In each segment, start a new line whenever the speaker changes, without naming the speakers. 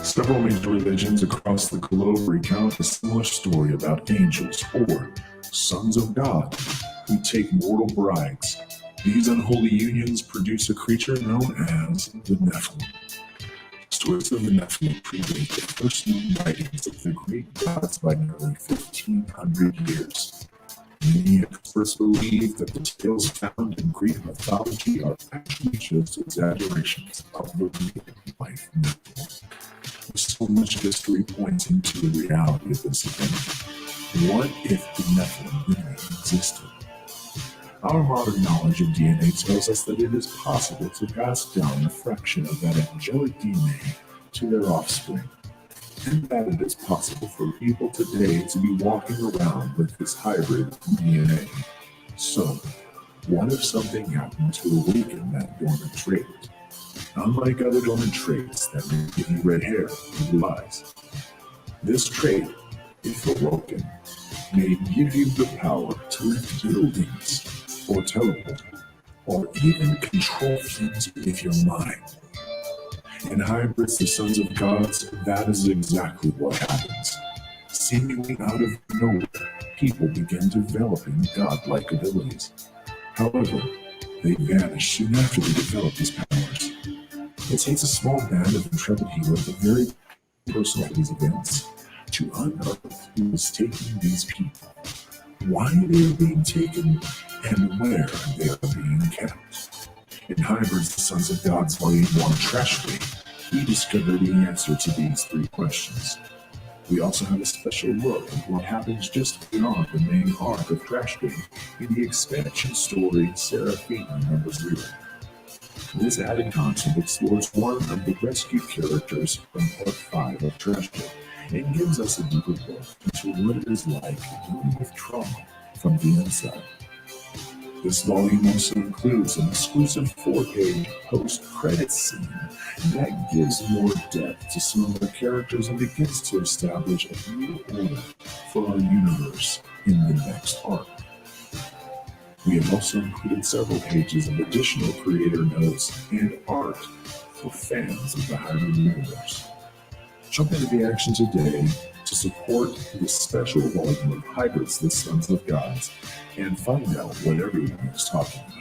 Several major religions across the globe recount a similar story about angels or sons of God who take mortal brides. These unholy unions produce a creature known as the Nephilim. Stories of the Nephilim predate the first known writings of the Greek gods by nearly 1,500 years. Many experts believe that the tales found in Greek mythology are actually just exaggerations of the real-life Nephilim. So much history pointing to the reality of this event. What if the Nephilim really existed? Our modern knowledge of DNA tells us that it is possible to pass down a fraction of that angelic DNA to their offspring, and that it is possible for people today to be walking around with this hybrid DNA. So, what if something happened to awaken that dormant trait? Unlike other dormant traits that may give you red hair and blue eyes, this trait, if awoken, may give you the power to lift buildings, or teleport, or even control things with your mind. In hybrids, the sons of gods, that is exactly what happens. Seemingly out of nowhere, people begin developing godlike abilities. However, they vanish soon after they develop these powers. It takes a small band of intrepid heroes at very personal these events to unearth who is taking these people, why they are being taken, and where they are being kept. In Hybrids, the Sons of Gods Volume 1 Trash Day, we discover the answer to these 3 questions. We also have a special look at what happens just beyond the main arc of Trash Day in the expansion story Serafina Zero. This added content explores one of the rescued characters from Part 5 of Trash Day and gives us a deeper look into what it is like dealing with trauma from the inside. This volume also includes an exclusive 4-page post-credits scene that gives more depth to some of the characters and begins to establish a new order for our universe in the next arc. We have also included several pages of additional creator notes and art for fans of the Hybrid universe. Jump into the action today to support this special volume of Hybrids, the Sons of Gods, and find out what everyone is talking about.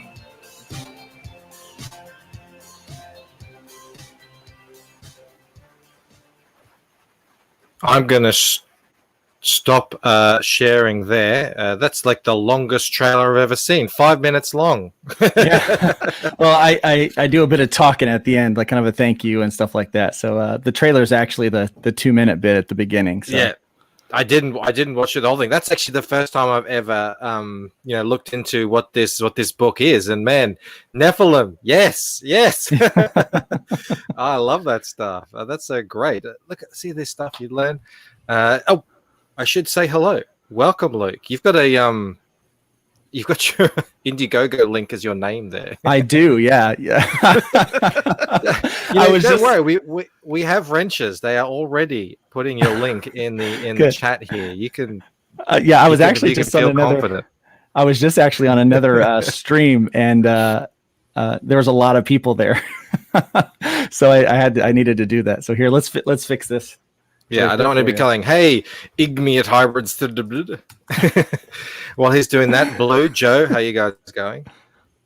I'm going to stop sharing there. That's like the longest trailer I've ever seen. 5 minutes long.
Yeah. Well, I do a bit of talking at the end, like kind of a thank you and stuff like that. So the trailer is actually the 2-minute bit at the beginning. So.
Yeah. I didn't watch the whole thing. That's actually the first time I've ever looked into what this book is. And man, Nephilim, yes. I love that stuff. That's so great. See this stuff you learn. I should say hello. Welcome, Luke. You've got your Indiegogo link as your name there.
I do, yeah.
Don't worry. We have wrenches. They are already putting your link in the chat here. You can.
I was actually just on another. I was just actually on another stream, and there was a lot of people there, so I needed to do that. So here, let's fix this.
Yeah, I don't want to be calling, hey, Igneous Hybrids. While he's doing that, Blue, Joe, how you guys going?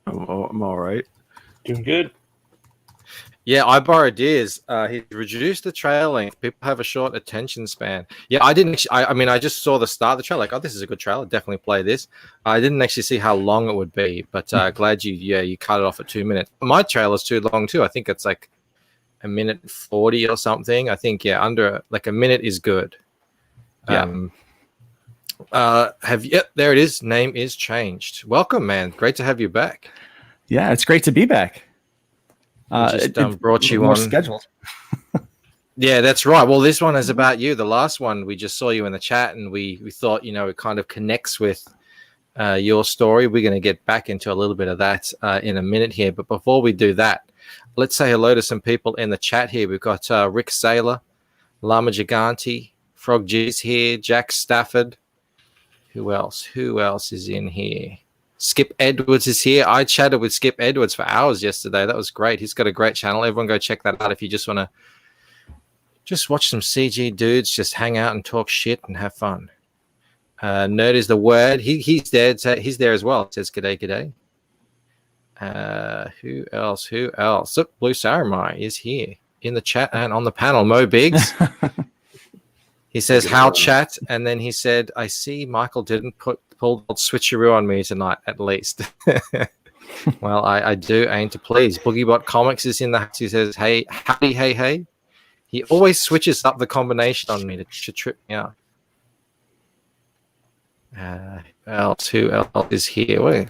I'm all right.
Doing good.
Yeah, I borrowed Deers. He reduced the trail length. People have a short attention span. Yeah, I didn't. I just saw the start of the trailer. Like, oh, this is a good trailer. Definitely play this. I didn't actually see how long it would be, but glad you cut it off at 2 minutes. My trailer's too long too. I think it's like 1:40 or something. I think under like a minute is good.
Yeah.
There it is. Name is changed. Welcome, man. Great to have you back.
Yeah, it's great to be back.
It brought you on
scheduled.
Yeah, that's right. Well, this one is about you. The last one, we just saw you in the chat, and we thought, it kind of connects with your story. We're going to get back into a little bit of that in a minute here. But before we do that, let's say hello to some people in the chat here. We've got Rick Saylor, Lama Gigante, Frog G's here, Jack Stafford. Who else is in here? Skip Edwards is here. I chatted with Skip Edwards for hours yesterday. That was great. He's got a great channel. Everyone go check that out if you just want to just watch some CG dudes just hang out and talk shit and have fun. Nerd is the word. He's there. He's there as well. It says g'day, g'day. Who else? Look, Blue Saramai is here in the chat and on the panel. Mo Biggs. He says, how chat? And then he said, I see Michael didn't pull the switcheroo on me tonight, at least. Well, I do aim to please. Boogiebot Comics is in the house. He says, hey, howdy, hey. He always switches up the combination on me to trip me out. Who else is here? Well,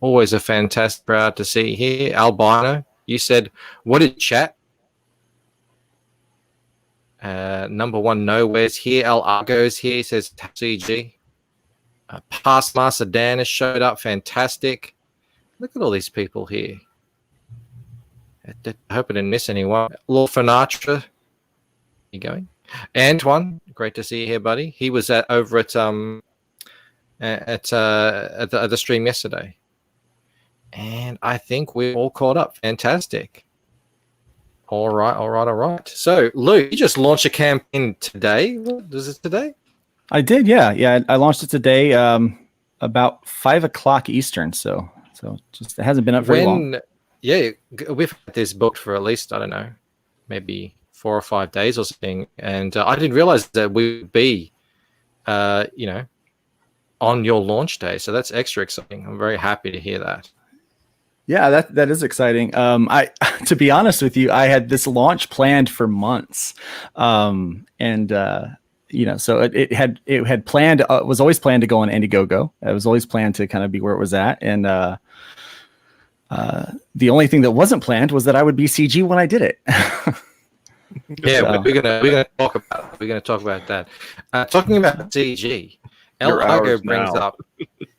always a fantastic crowd to see here. Albino, you said, what did chat? Number one nowhere's here. El Argo's here. He says CG. Past Master Dan has showed up. Fantastic. Look at all these people here. I hope I didn't miss anyone. Lord Finatra. You going? Antoine, great to see you here, buddy. He was over at the stream yesterday. And I think we're all caught up. Fantastic. All right. So, Lou, you just launched a campaign today. What is it today?
I did, yeah. I launched it today, about 5 o'clock Eastern. So just it hasn't been up very long.
Yeah, we've had this booked for at least, I don't know, maybe 4 or 5 days or something, and I didn't realize that we would be, on your launch day. So that's extra exciting. I'm very happy to hear that.
Yeah, that is exciting. To be honest with you, I had this launch planned for months, so it had planned. Was always planned to go on Indiegogo. It was always planned to kind of be where it was at, and the only thing that wasn't planned was that I would be CG when I did it.
Yeah, so. we're gonna talk about that. Talking about CG, El Argo brings up.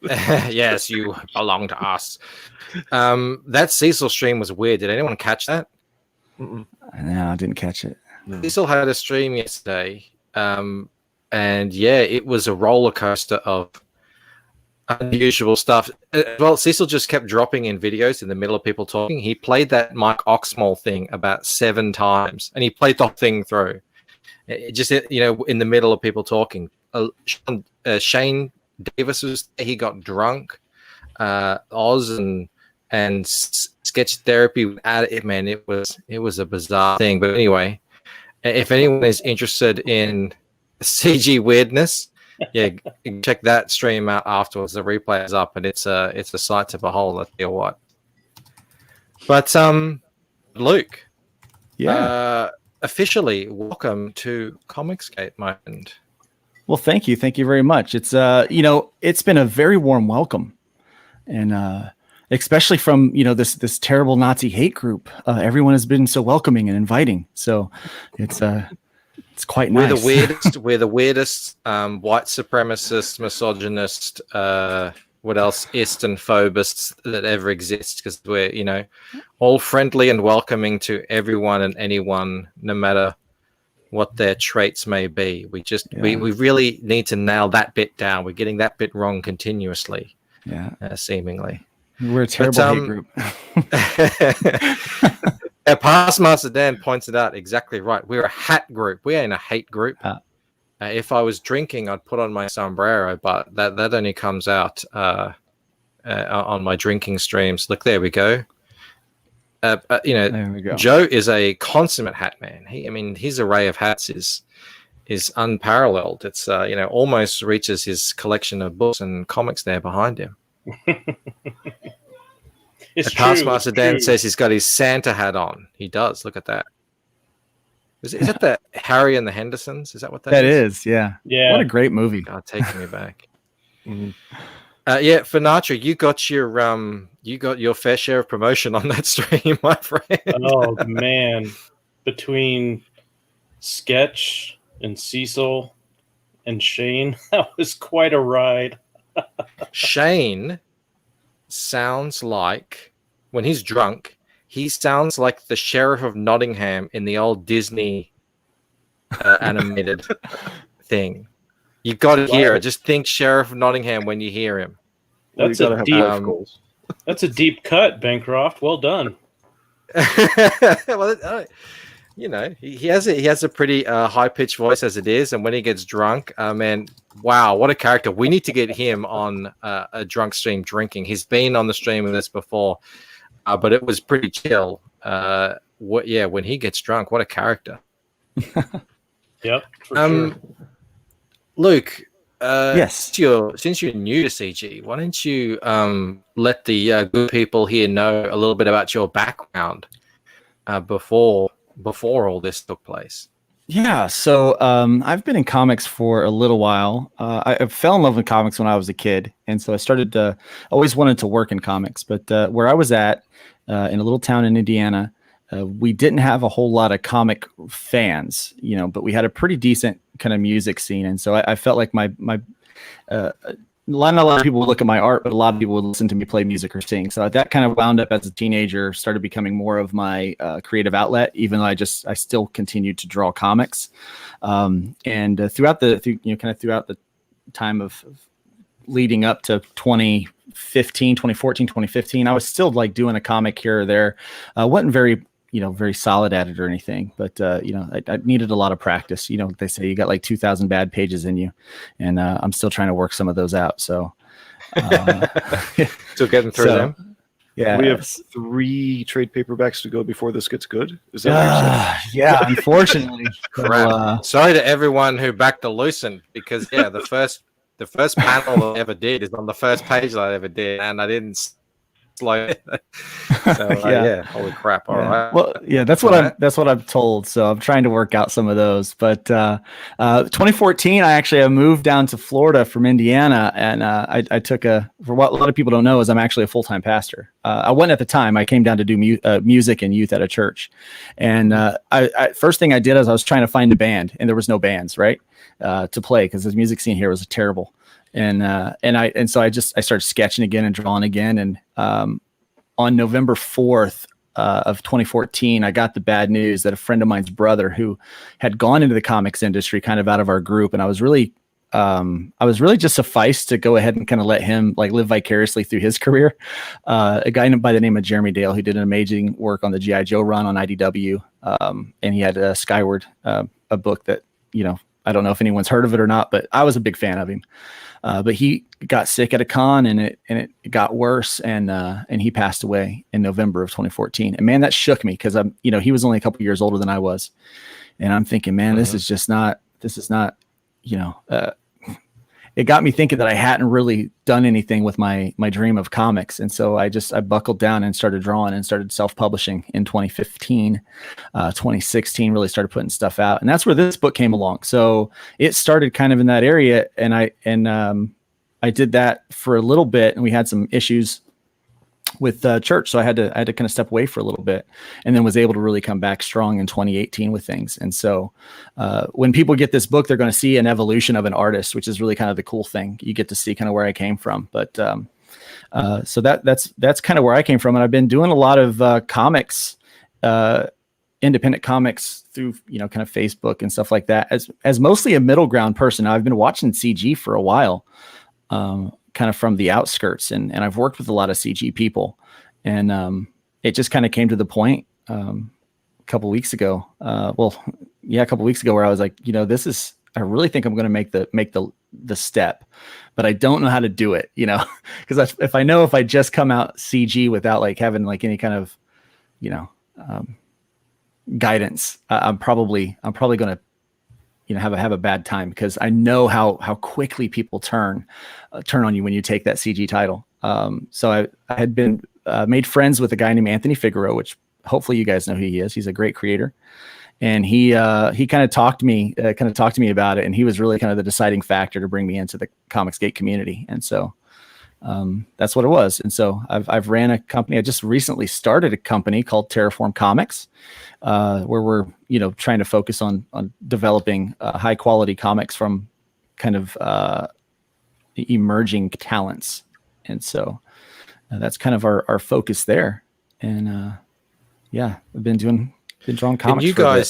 Yes, you belong to us. That Cecil stream was weird. Did anyone catch that?
No, I didn't catch it.
No. Cecil had a stream yesterday, and yeah, it was a roller coaster of unusual stuff. Well, Cecil just kept dropping in videos in the middle of people talking. He played that Mike Oxmall thing about 7 times, and he played the whole thing through. It just, in the middle of people talking. Shane Davis was there. He got drunk. Oz and sketch therapy at it, man. It was a bizarre thing. But anyway, if anyone is interested in CG weirdness, yeah, check that stream out afterwards. The replay is up, and it's a sight to behold. I tell you what. But Luke, yeah, officially welcome to Comicsgate, my friend.
Well, thank you very much. It's it's been a very warm welcome, and especially from this terrible Nazi hate group. Everyone has been so welcoming and inviting. So it's quite nice.
We're the weirdest white supremacist, misogynist, what else, ist and phobists that ever exist, because we're, all friendly and welcoming to everyone and anyone, no matter what their traits may be. We really need to nail that bit down. We're getting that bit wrong continuously. Yeah. Seemingly.
We're a terrible hate group.
Past Master Dan points it out exactly right. We're a hat group. We ain't a hate group. If I was drinking, I'd put on my sombrero, but that only comes out on my drinking streams. Look, there we go. There we go. Joe is a consummate hat man. His array of hats is unparalleled. It's almost reaches his collection of books and comics there behind him. Past Master Dan says he's got his Santa hat on. He does. Look at that. Is that the Harry and the Hendersons? Is that what that is?
Yeah. What a great movie.
God, taking me back. Mm-hmm. Finatra, you got your fair share of promotion on that stream, my friend.
Oh man, between Sketch and Cecil and Shane, that was quite a ride.
Shane sounds like, when he's drunk, he sounds like the Sheriff of Nottingham in the old Disney animated thing. You got to hear it. Just think Sheriff of Nottingham when you hear him.
That's
you gotta
a deep
have life goals.
That's a deep cut, Bancroft. Well done.
Well, you know, he has a pretty high pitched voice as it is, and when he gets drunk, man, wow, what a character! We need to get him on a drunk stream drinking. He's been on the stream with us before, but it was pretty chill. When he gets drunk, what a character!
Yep, for sure.
Luke,
Yes.
since you're new to CG, why don't you let the good people here know a little bit about your background before all this took place?
Yeah, so I've been in comics for a little while. I fell in love with comics when I was a kid, and so I started to always wanted to work in comics. But where I was at in a little town in Indiana, we didn't have a whole lot of comic fans, you know, but we had a pretty decent kind of music scene, and so I felt like my not a lot of people would look at my art, but a lot of people would listen to me play music or sing. So that kind of wound up as a teenager, started becoming more of my creative outlet, even though I still continued to draw comics. And throughout the time of leading up to 2014, 2015, I was still like doing a comic here or there. Wasn't very solid at it or anything, but I needed a lot of practice. You know, they say you got like 2,000 bad pages in you, and I'm still trying to work some of those out. So,
Still getting through them.
Yeah,
We have 3 trade paperbacks to go before this gets good. Is that what you're saying?
yeah, unfortunately.
Crap. Sorry to everyone who backed the Lucent, because the first panel I ever did is on the first page that I ever did, and I didn't slow it. So holy crap! All right.
Well, yeah, that's what I'm told. So I'm trying to work out some of those. But 2014, I moved down to Florida from Indiana, and I took for what a lot of people don't know is I'm actually a full-time pastor. I wasn't at the time. I came down to do music and youth at a church, and I first thing I did is I was trying to find a band, and there was no bands to play because the music scene here was terrible. So I started sketching again and drawing again. And on November 4th of 2014, I got the bad news that a friend of mine's brother who had gone into the comics industry kind of out of our group. And I was really just sufficed to go ahead and kind of let him like live vicariously through his career. A guy by the name of Jeremy Dale, who did an amazing work on the G.I. Joe run on IDW. And he had Skyward, a book that, I don't know if anyone's heard of it or not, but I was a big fan of him. But he got sick at a con, and it got worse, and he passed away in November of 2014. And man, that shook me because he was only a couple years older than I was, and I'm thinking, man, this is not, it got me thinking that I hadn't really done anything with my dream of comics. And so I buckled down and started drawing and started self-publishing in 2015, 2016, really started putting stuff out. And that's where this book came along. So it started kind of in that area. And I did that for a little bit, and we had some issues with church. So I had to kind of step away for a little bit, and then was able to really come back strong in 2018 with things. And so when people get this book, they're going to see an evolution of an artist, which is really kind of the cool thing. You get to see kind of where I came from. But so that's kind of where I came from. And I've been doing a lot of comics, independent comics through, kind of Facebook and stuff like that as mostly a middle ground person. Now, I've been watching CG for a while. Kind of from the outskirts, and I've worked with a lot of CG people, and it just kind of came to the point a couple weeks ago. A couple weeks ago, where I was like, I really think I'm going to make the step, but I don't know how to do it, because if I just come out CG without like having like any kind of, guidance, I'm probably going to have a bad time, because I know how quickly people turn on you when you take that CG title. So I had been made friends with a guy named Anthony Figueroa, which hopefully you guys know who he is. He's a great creator, and he kind of talked to me about it, and he was really kind of the deciding factor to bring me into the Comicsgate community. And so that's what it was. And so I've ran a company. I just recently started a company called Terraform Comics, where we're trying to focus on developing high quality comics from kind of emerging talents. And so that's kind of our focus there. And I've been drawing comics.
Can you guys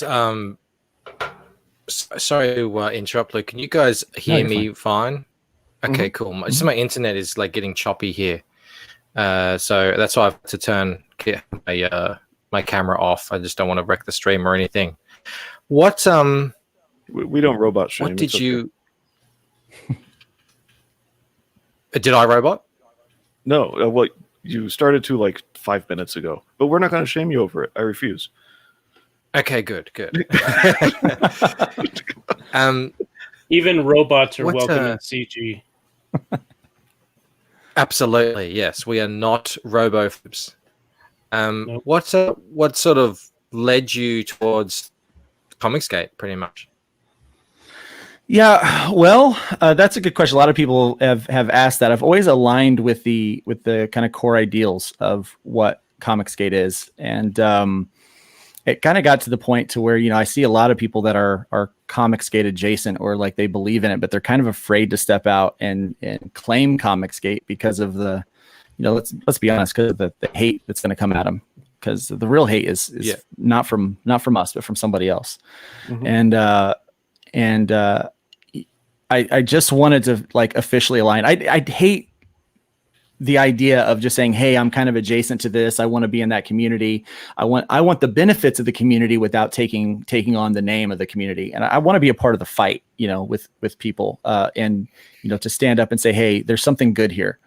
sorry to interrupt, Luke. Can you guys hear me fine? Okay, cool. Just my internet is like getting choppy here, so that's why I've had to get my camera off. I just don't want to wreck the stream or anything. What
We don't robot shame.
What did you? Did I robot?
No, well, you started to like 5 minutes ago, but we're not going to shame you over it. I refuse.
Okay, good.
Even robots are welcome in CG.
Absolutely, yes. We are not robophobes.
Nope.
What sort of led you towards Comicsgate, pretty much?
Yeah, well, that's a good question. A lot of people have asked that. I've always aligned with the kind of core ideals of what Comicsgate is, and it kind of got to the point to where, I see a lot of people that are Comicsgate adjacent, or like they believe in it, but they're kind of afraid to step out and claim Comicsgate because of the, let's be honest, because of the hate that's going to come at them. Because the real hate is not from us, but from somebody else. And I just wanted to like officially align. I'd hate the idea of just saying, hey, I'm kind of adjacent to this. I want to be in that community. I want the benefits of the community without taking on the name of the community. And I want to be a part of the fight, with people, and, to stand up and say, hey, there's something good here.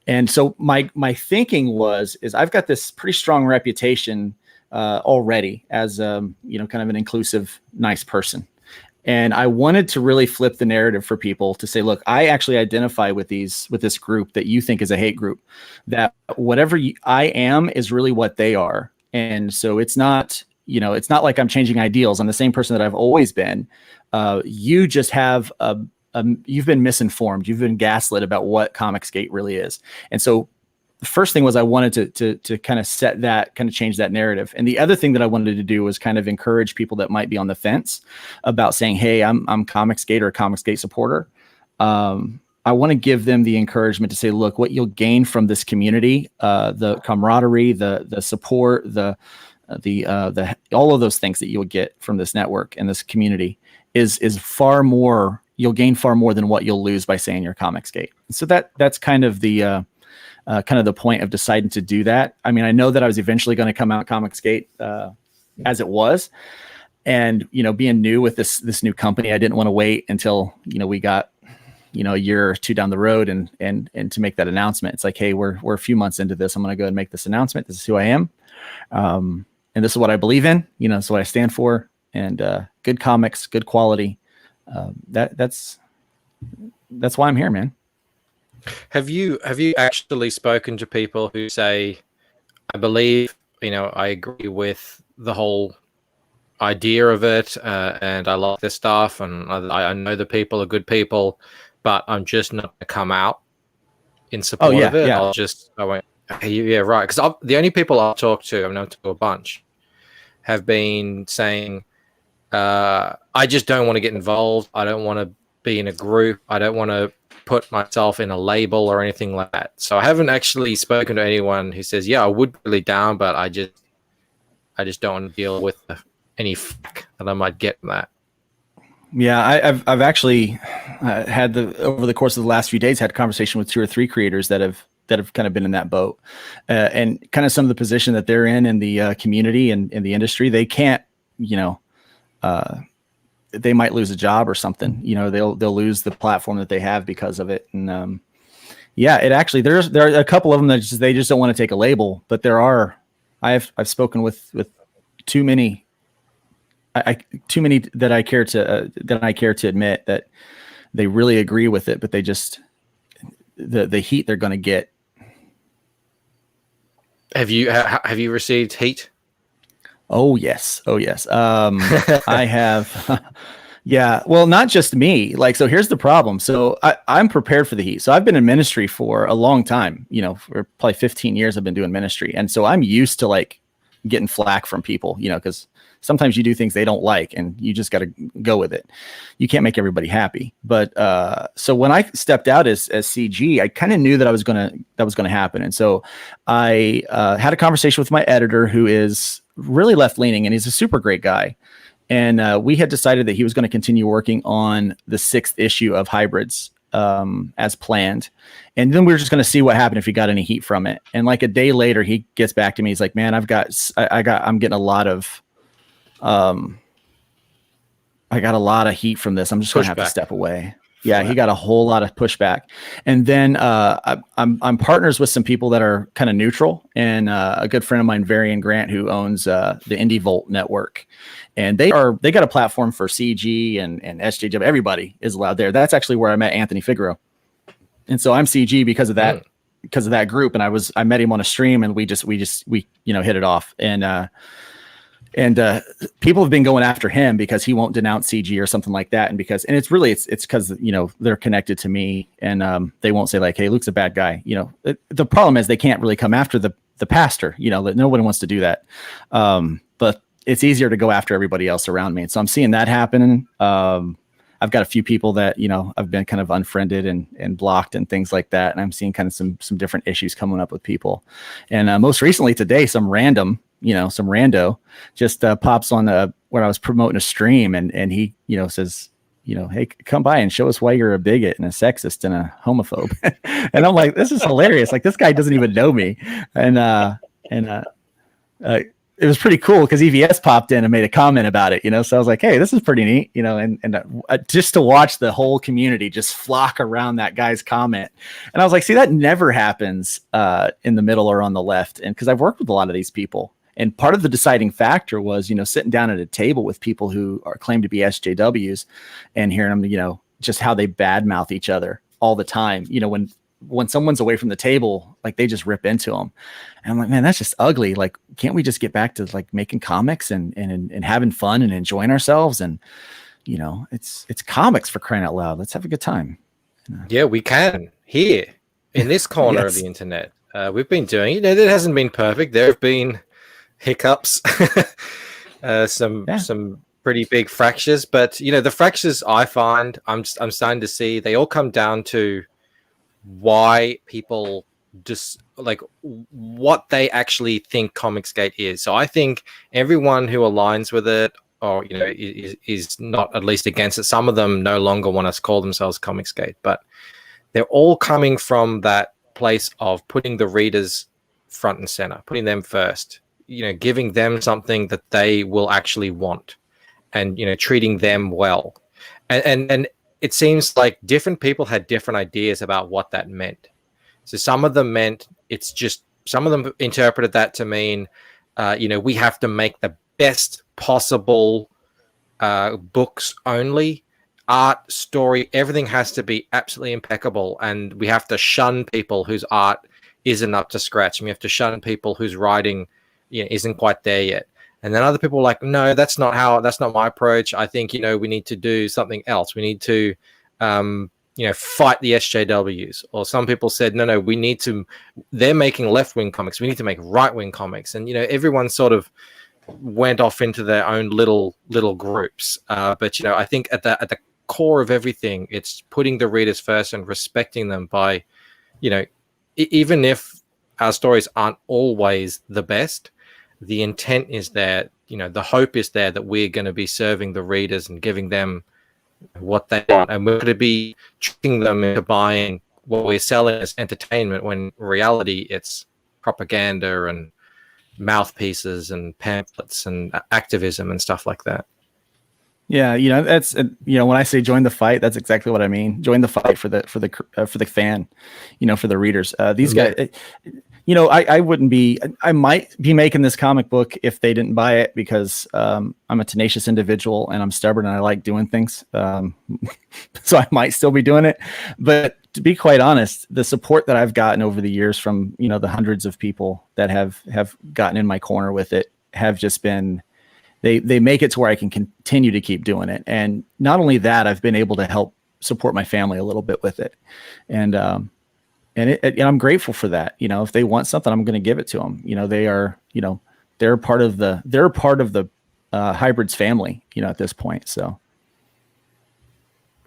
And so my thinking is I've got this pretty strong reputation already as, kind of an inclusive, nice person. And I wanted to really flip the narrative for people to say, look, I actually identify with this group that you think is a hate group, that whatever I am is really what they are. And so it's not like I'm changing ideals. I'm the same person that I've always been. You just have you've been misinformed. You've been gaslit about what Comicsgate really is. And so the first thing was I wanted to kind of change that narrative. And the other thing that I wanted to do was kind of encourage people that might be on the fence about saying, hey, I'm Comicsgate or a Comicsgate supporter. I want to give them the encouragement to say, look, what you'll gain from this community, the camaraderie, the support, the all of those things that you'll get from this network and this community is far more. You'll gain far more than what you'll lose by saying you're Comicsgate. So that's kind of the point of deciding to do that. I mean, I know that I was eventually going to come out Comicsgate as it was, and being new with this new company, I didn't want to wait until we got a year or two down the road and to make that announcement. It's like, hey, we're a few months into this. I'm going to go and make this announcement. This is who I am, and this is what I believe in. This is what I stand for. And good comics, good quality. That's why I'm here, man.
Have you actually spoken to people who say, I believe, I agree with the whole idea of it, and I like this stuff, and I know the people are good people, but I'm just not going to come out in support of it.
Yeah.
I went, yeah, right. Because the only people I've talked to, I've known to a bunch, have been saying, I just don't want to get involved. I don't want to be in a group. I don't want to put myself in a label or anything like that. So I haven't actually spoken to anyone who says, yeah, I would be really down, but I just don't want to deal with any fuck that I might get from that.
Yeah, I've actually had over the course of the last few days had a conversation with 2 or 3 creators that have kind of been in that boat, and kind of some of the position that they're in the community and in the industry. They can't, they might lose a job or something. They'll lose the platform that they have because of it. And it actually there are a couple of them that they just don't want to take a label. But I've spoken with too many. Too many that I care to admit that they really agree with it, but they just the heat they're going to get.
Have you received heat?
Oh yes. I have. Yeah. Well, not just me. So here's the problem. So I'm prepared for the heat. So I've been in ministry for a long time. For probably 15 years, I've been doing ministry, and so I'm used to getting flack from people. Because sometimes you do things they don't like, and you just got to go with it. You can't make everybody happy. But so when I stepped out as CG, I kind of knew that was going to happen, and so I had a conversation with my editor, who is really left leaning, and he's a super great guy. And we had decided that he was going to continue working on the 6th issue of Hybrids, as planned. And then we were just going to see what happened if he got any heat from it. And like a day later, he gets back to me. He's like, man, I'm getting a lot of, I got a lot of heat from this. I'm just going to have to step away. Yeah, he got a whole lot of pushback. And then I'm partners with some people that are kind of neutral, and a good friend of mine, Varian Grant, who owns the Indie Volt network. And they got a platform for CG and SJW. Everybody is allowed there. That's actually where I met Anthony Figueroa. And so I'm CG because of that group. And I met him on a stream, and we hit it off. And people have been going after him because he won't denounce CG or something like that. And it's because, they're connected to me, and they won't say like, hey, Luke's a bad guy. The problem is they can't really come after the pastor, that nobody wants to do that. But it's easier to go after everybody else around me. And so I'm seeing that happen. I've got a few people that, I've been kind of unfriended and blocked and things like that. And I'm seeing kind of some different issues coming up with people. And most recently today, some rando just pops on where I was promoting a stream, and he, says, hey, come by and show us why you're a bigot and a sexist and a homophobe. And I'm like, this is hilarious. Like, this guy doesn't even know me. And it was pretty cool because EVS popped in and made a comment about it, so I was like, hey, this is pretty neat, and just to watch the whole community just flock around that guy's comment. And I was like, see, that never happens in the middle or on the left. And because I've worked with a lot of these people. And part of the deciding factor was, sitting down at a table with people who claim to be SJWs and hearing them, just how they badmouth each other all the time. When someone's away from the table, like they just rip into them. And I'm like, man, that's just ugly. Like, can't we just get back to like making comics and having fun and enjoying ourselves? And, it's comics, for crying out loud. Let's have a good time.
Yeah, we can here in this corner of the internet. We've been doing it. It hasn't been perfect. There have been hiccups, some pretty big fractures, but the fractures I find I'm starting to see, they all come down to why people just like what they actually think Comicsgate is. So I think everyone who aligns with it or is not at least against it, some of them no longer want to call themselves Comicsgate, but they're all coming from that place of putting the readers front and center, putting them first, giving them something that they will actually want, and treating them well. And it seems like different people had different ideas about what that meant. So some of them interpreted that to mean we have to make the best possible books only. Art, story, everything has to be absolutely impeccable, and we have to shun people whose art isn't up to scratch, and we have to shun people whose writing isn't quite there yet. And then other people were like, no, that's not my approach. I think, we need to do something else. We need to, fight the SJWs. Or some people said, no, they're making left-wing comics. We need to make right-wing comics. And, everyone sort of went off into their own little groups. But, I think at the core of everything, it's putting the readers first and respecting them by, even if our stories aren't always the best, the intent is there, the hope is there that we're going to be serving the readers and giving them what they want. And we're going to be tricking them into buying what we're selling as entertainment, when in reality it's propaganda and mouthpieces and pamphlets and activism and stuff like that.
Yeah, that's when I say join the fight, that's exactly what I mean. Join the fight for the fan, for the readers. These guys, I might be making this comic book if they didn't buy it, because I'm a tenacious individual and I'm stubborn and I like doing things. So I might still be doing it. But to be quite honest, the support that I've gotten over the years from the hundreds of people that have gotten in my corner with it have just been. They make it to where I can continue to keep doing it. And not only that, I've been able to help support my family a little bit with it. And I'm grateful for that. If they want something, I'm going to give it to them. They're part of the Hybrids family, at this point. So.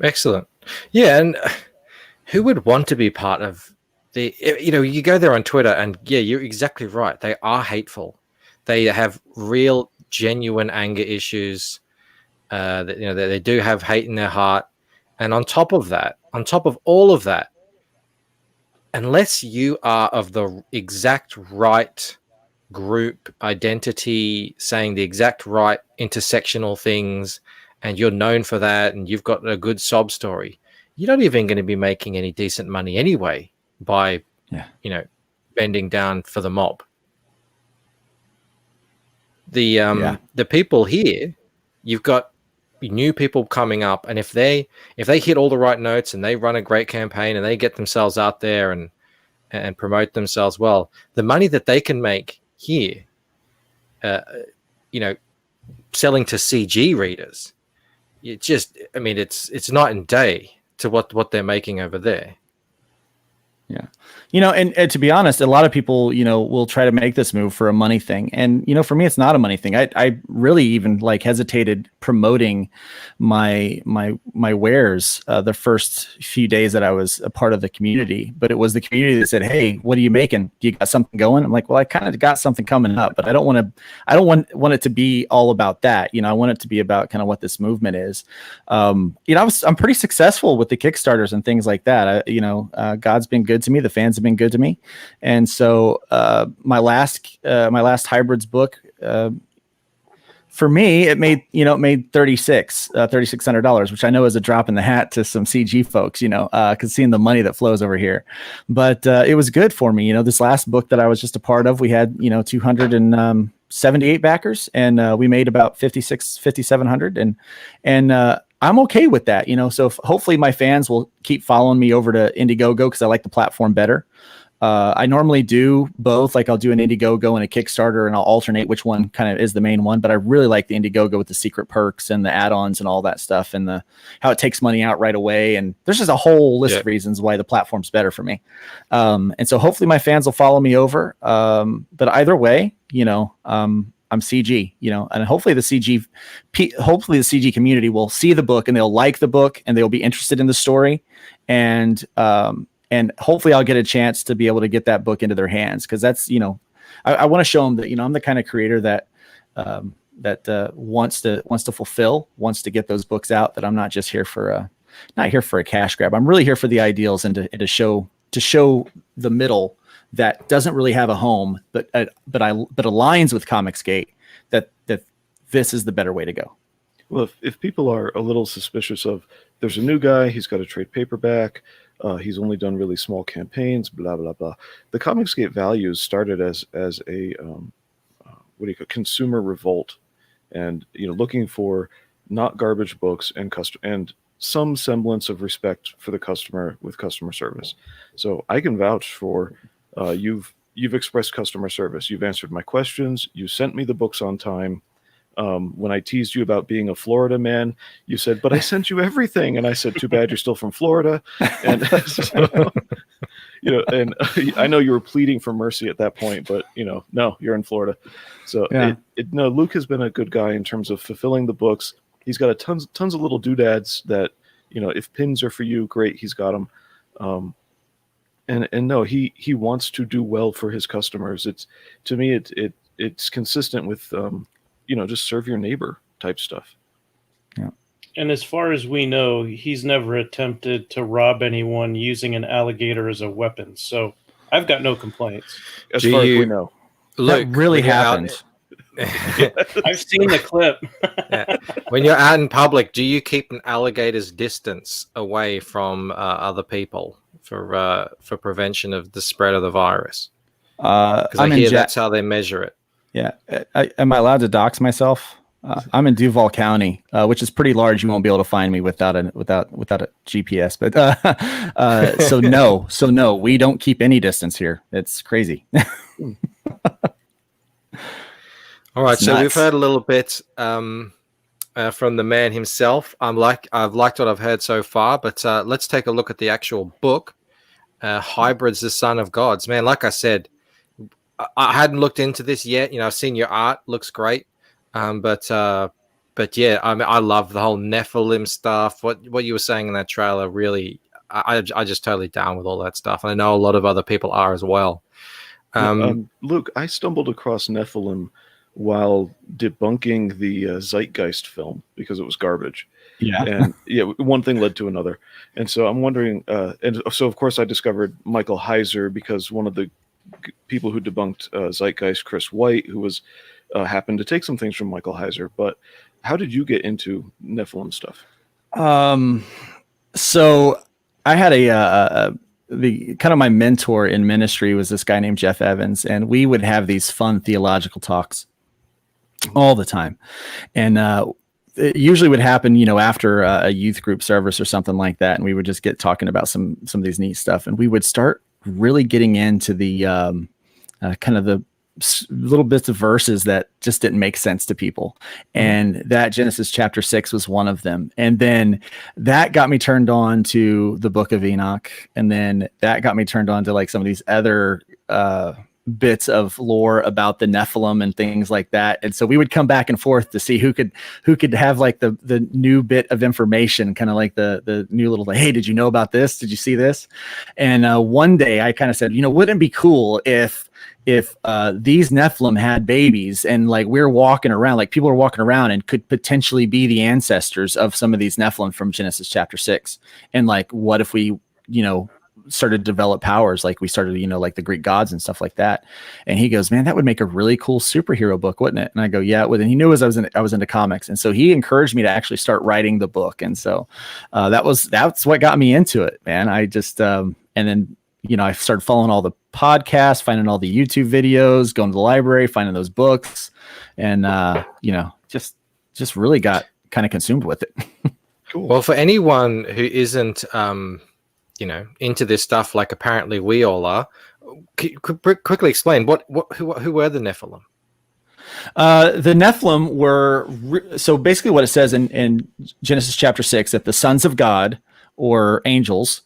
Excellent. Yeah. And who would want to be part of you go there on Twitter and you're exactly right. They are hateful. They have real, genuine anger issues. They do have hate in their heart, And on top of that, on top of all of that, unless you are of the exact right group identity, saying the exact right intersectional things, and you're known for that, and you've got a good sob story, you're not even going to be making any decent money anyway by, bending down for the mob. The people here, you've got new people coming up, and if they hit all the right notes and they run a great campaign and they get themselves out there and promote themselves well, the money that they can make here, selling to CG readers, it's night and day to what they're making over there.
Yeah. And to be honest, a lot of people, will try to make this move for a money thing. And, for me, it's not a money thing. I really even hesitated promoting my wares the first few days that I was a part of the community. But it was the community that said, "Hey, what are you making? Do you got something going?" I'm like, "Well, I kind of got something coming up, but I don't want it to be all about that. I want it to be about kind of what this movement is." I'm pretty successful with the Kickstarters and things like that. God's been good to me. The fans have been good to me. And so my last hybrids book, for me, it made $3,600, which I know is a drop in the hat to some CG folks, because seeing the money that flows over here. But it was good for me. This last book that I was just a part of, we had 278 backers, and we made about 5,700, and I'm okay with that, so hopefully my fans will keep following me over to Indiegogo because I like the platform better. I normally do both. I'll do an Indiegogo and a Kickstarter, and I'll alternate which one kind of is the main one. But I really like the Indiegogo with the secret perks and the add-ons and all that stuff, and how it takes money out right away. And there's just a whole list of reasons why the platform's better for me. And so hopefully my fans will follow me over. But either way, I'm CG, and hopefully the CG community will see the book and they'll like the book and they'll be interested in the story, and hopefully I'll get a chance to be able to get that book into their hands, because that's I want to show them that I'm the kind of creator that wants to fulfill, wants to get those books out. That I'm not just here for a cash grab. I'm really here for the ideals and to show the middle that doesn't really have a home, but aligns with Comicsgate, that this is the better way to go.
Well, if people are a little suspicious of, there's a new guy, he's got a trade paperback, he's only done really small campaigns, blah blah blah. The Comicsgate values started as a consumer revolt, and looking for not garbage books and some semblance of respect for the customer with customer service. So I can vouch for. You've expressed customer service. You've answered my questions. You sent me the books on time. When I teased you about being a Florida man, you said, "But I sent you everything." And I said, "Too bad you're still from Florida." And so, and I know you were pleading for mercy at that point, but no, you're in Florida. So Luke has been a good guy in terms of fulfilling the books. He's got tons of little doodads that, if pins are for you, great. He's got them. And no, he wants to do well for his customers. It's, to me, it's consistent with just serve your neighbor type stuff.
Yeah.
And as far as we know, he's never attempted to rob anyone using an alligator as a weapon. So I've got no complaints.
As far as we know,
that really happened.
I've seen the clip.
Yeah. When you're out in public, do you keep an alligator's distance away from other people for prevention of the spread of the virus? Because I hear that's how they measure it.
Yeah. Am I allowed to dox myself? I'm in Duval County, which is pretty large. You won't be able to find me without a GPS. But no, we don't keep any distance here. It's crazy.
All right, so we've heard a little bit from the man himself. I've liked what I've heard so far, but let's take a look at the actual book, Hybrids, the Son of Gods. Man, like I said, I hadn't looked into this yet. I've seen your art, looks great, but yeah, I love the whole Nephilim stuff. What you were saying in that trailer, really, I just totally down with all that stuff, and I know a lot of other people are as well.
Luke, I stumbled across Nephilim while debunking the Zeitgeist film because it was garbage.
Yeah.
And one thing led to another. And so I'm wondering, and so of course I discovered Michael Heiser because one of the people who debunked Zeitgeist, Chris White, who was happened to take some things from Michael Heiser. But how did you get into Nephilim stuff?
So I had the kind of my mentor in ministry was this guy named Jeff Evans, and we would have these fun theological talks all the time. And it usually would happen, after a youth group service or something like that. And we would just get talking about some of these neat stuff. And we would start really getting into the kind of the little bits of verses that just didn't make sense to people. And that Genesis chapter 6 was one of them. And then that got me turned on to the book of Enoch. And then that got me turned on to like some of these other bits of lore about the Nephilim and things like that. And so we would come back and forth to see who could have like the new bit of information, kind of like the new little, like, hey, did you know about this? Did you see this? And one day I kind of said, wouldn't it be cool if these Nephilim had babies and like we're walking around, like people are walking around and could potentially be the ancestors of some of these Nephilim from Genesis chapter 6. And like, what if we, started to develop powers like we started, like the Greek gods and stuff like that. And he goes, man, that would make a really cool superhero book, wouldn't it? And I go, yeah, it would. And he knew I was into comics. And so he encouraged me to actually start writing the book. And so that's what got me into it, man. I just, and then, I started following all the podcasts, finding all the YouTube videos, going to the library, finding those books, and just really got kind of consumed with it.
Cool.
Well, for anyone who isn't, into this stuff, like apparently we all are, quickly explain who were the Nephilim?
The Nephilim were so basically what it says in Genesis chapter 6 that the sons of God, or angels,